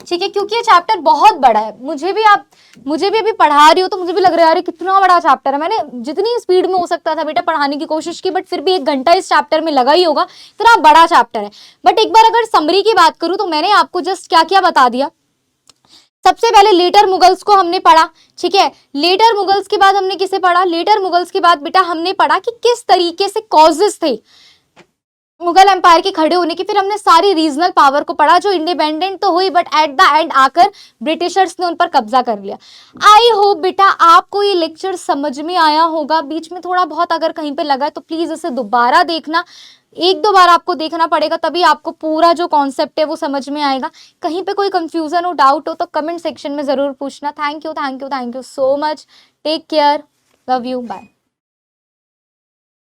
ठीक है, क्योंकि ये चैप्टर बहुत बड़ा है। मुझे भी अभी पढ़ा रही हो तो मुझे भी लग रहा है यार कितना बड़ा चैप्टर है। मैंने जितनी स्पीड में हो सकता था बेटा पढ़ाने की कोशिश की, बट फिर भी 1 घंटा इस चैप्टर में लगा ही होगा, इतना बड़ा चैप्टर है। बट एक बार अगर समरी की बात करूं तो मैंने आपको जस्ट क्या क्या बता दिया। सबसे पहले लेटर मुगल्स को हमने पढ़ा। ठीक है, लेटर मुगल्स के बाद हमने किसे पढ़ा? लेटर मुगल्स के बाद बेटा हमने पढ़ा कि किस तरीके से कॉजेस थे मुगल एम्पायर के खड़े होने की। फिर हमने सारी रीजनल पावर को पढ़ा जो इंडिपेंडेंट तो हुई बट एट द एंड आकर ब्रिटिशर्स ने उन पर कब्जा कर लिया। आई होप बेटा आपको ये लेक्चर समझ में आया होगा। बीच में थोड़ा बहुत अगर कहीं पे लगा है तो प्लीज इसे दोबारा देखना, 1-2 बार आपको देखना पड़ेगा, तभी आपको पूरा जो कॉन्सेप्ट है वो समझ में आएगा। कहीं पे कोई कंफ्यूजन हो, डाउट हो तो कमेंट सेक्शन में जरूर पूछना। Thank you so much, take care, love you, bye.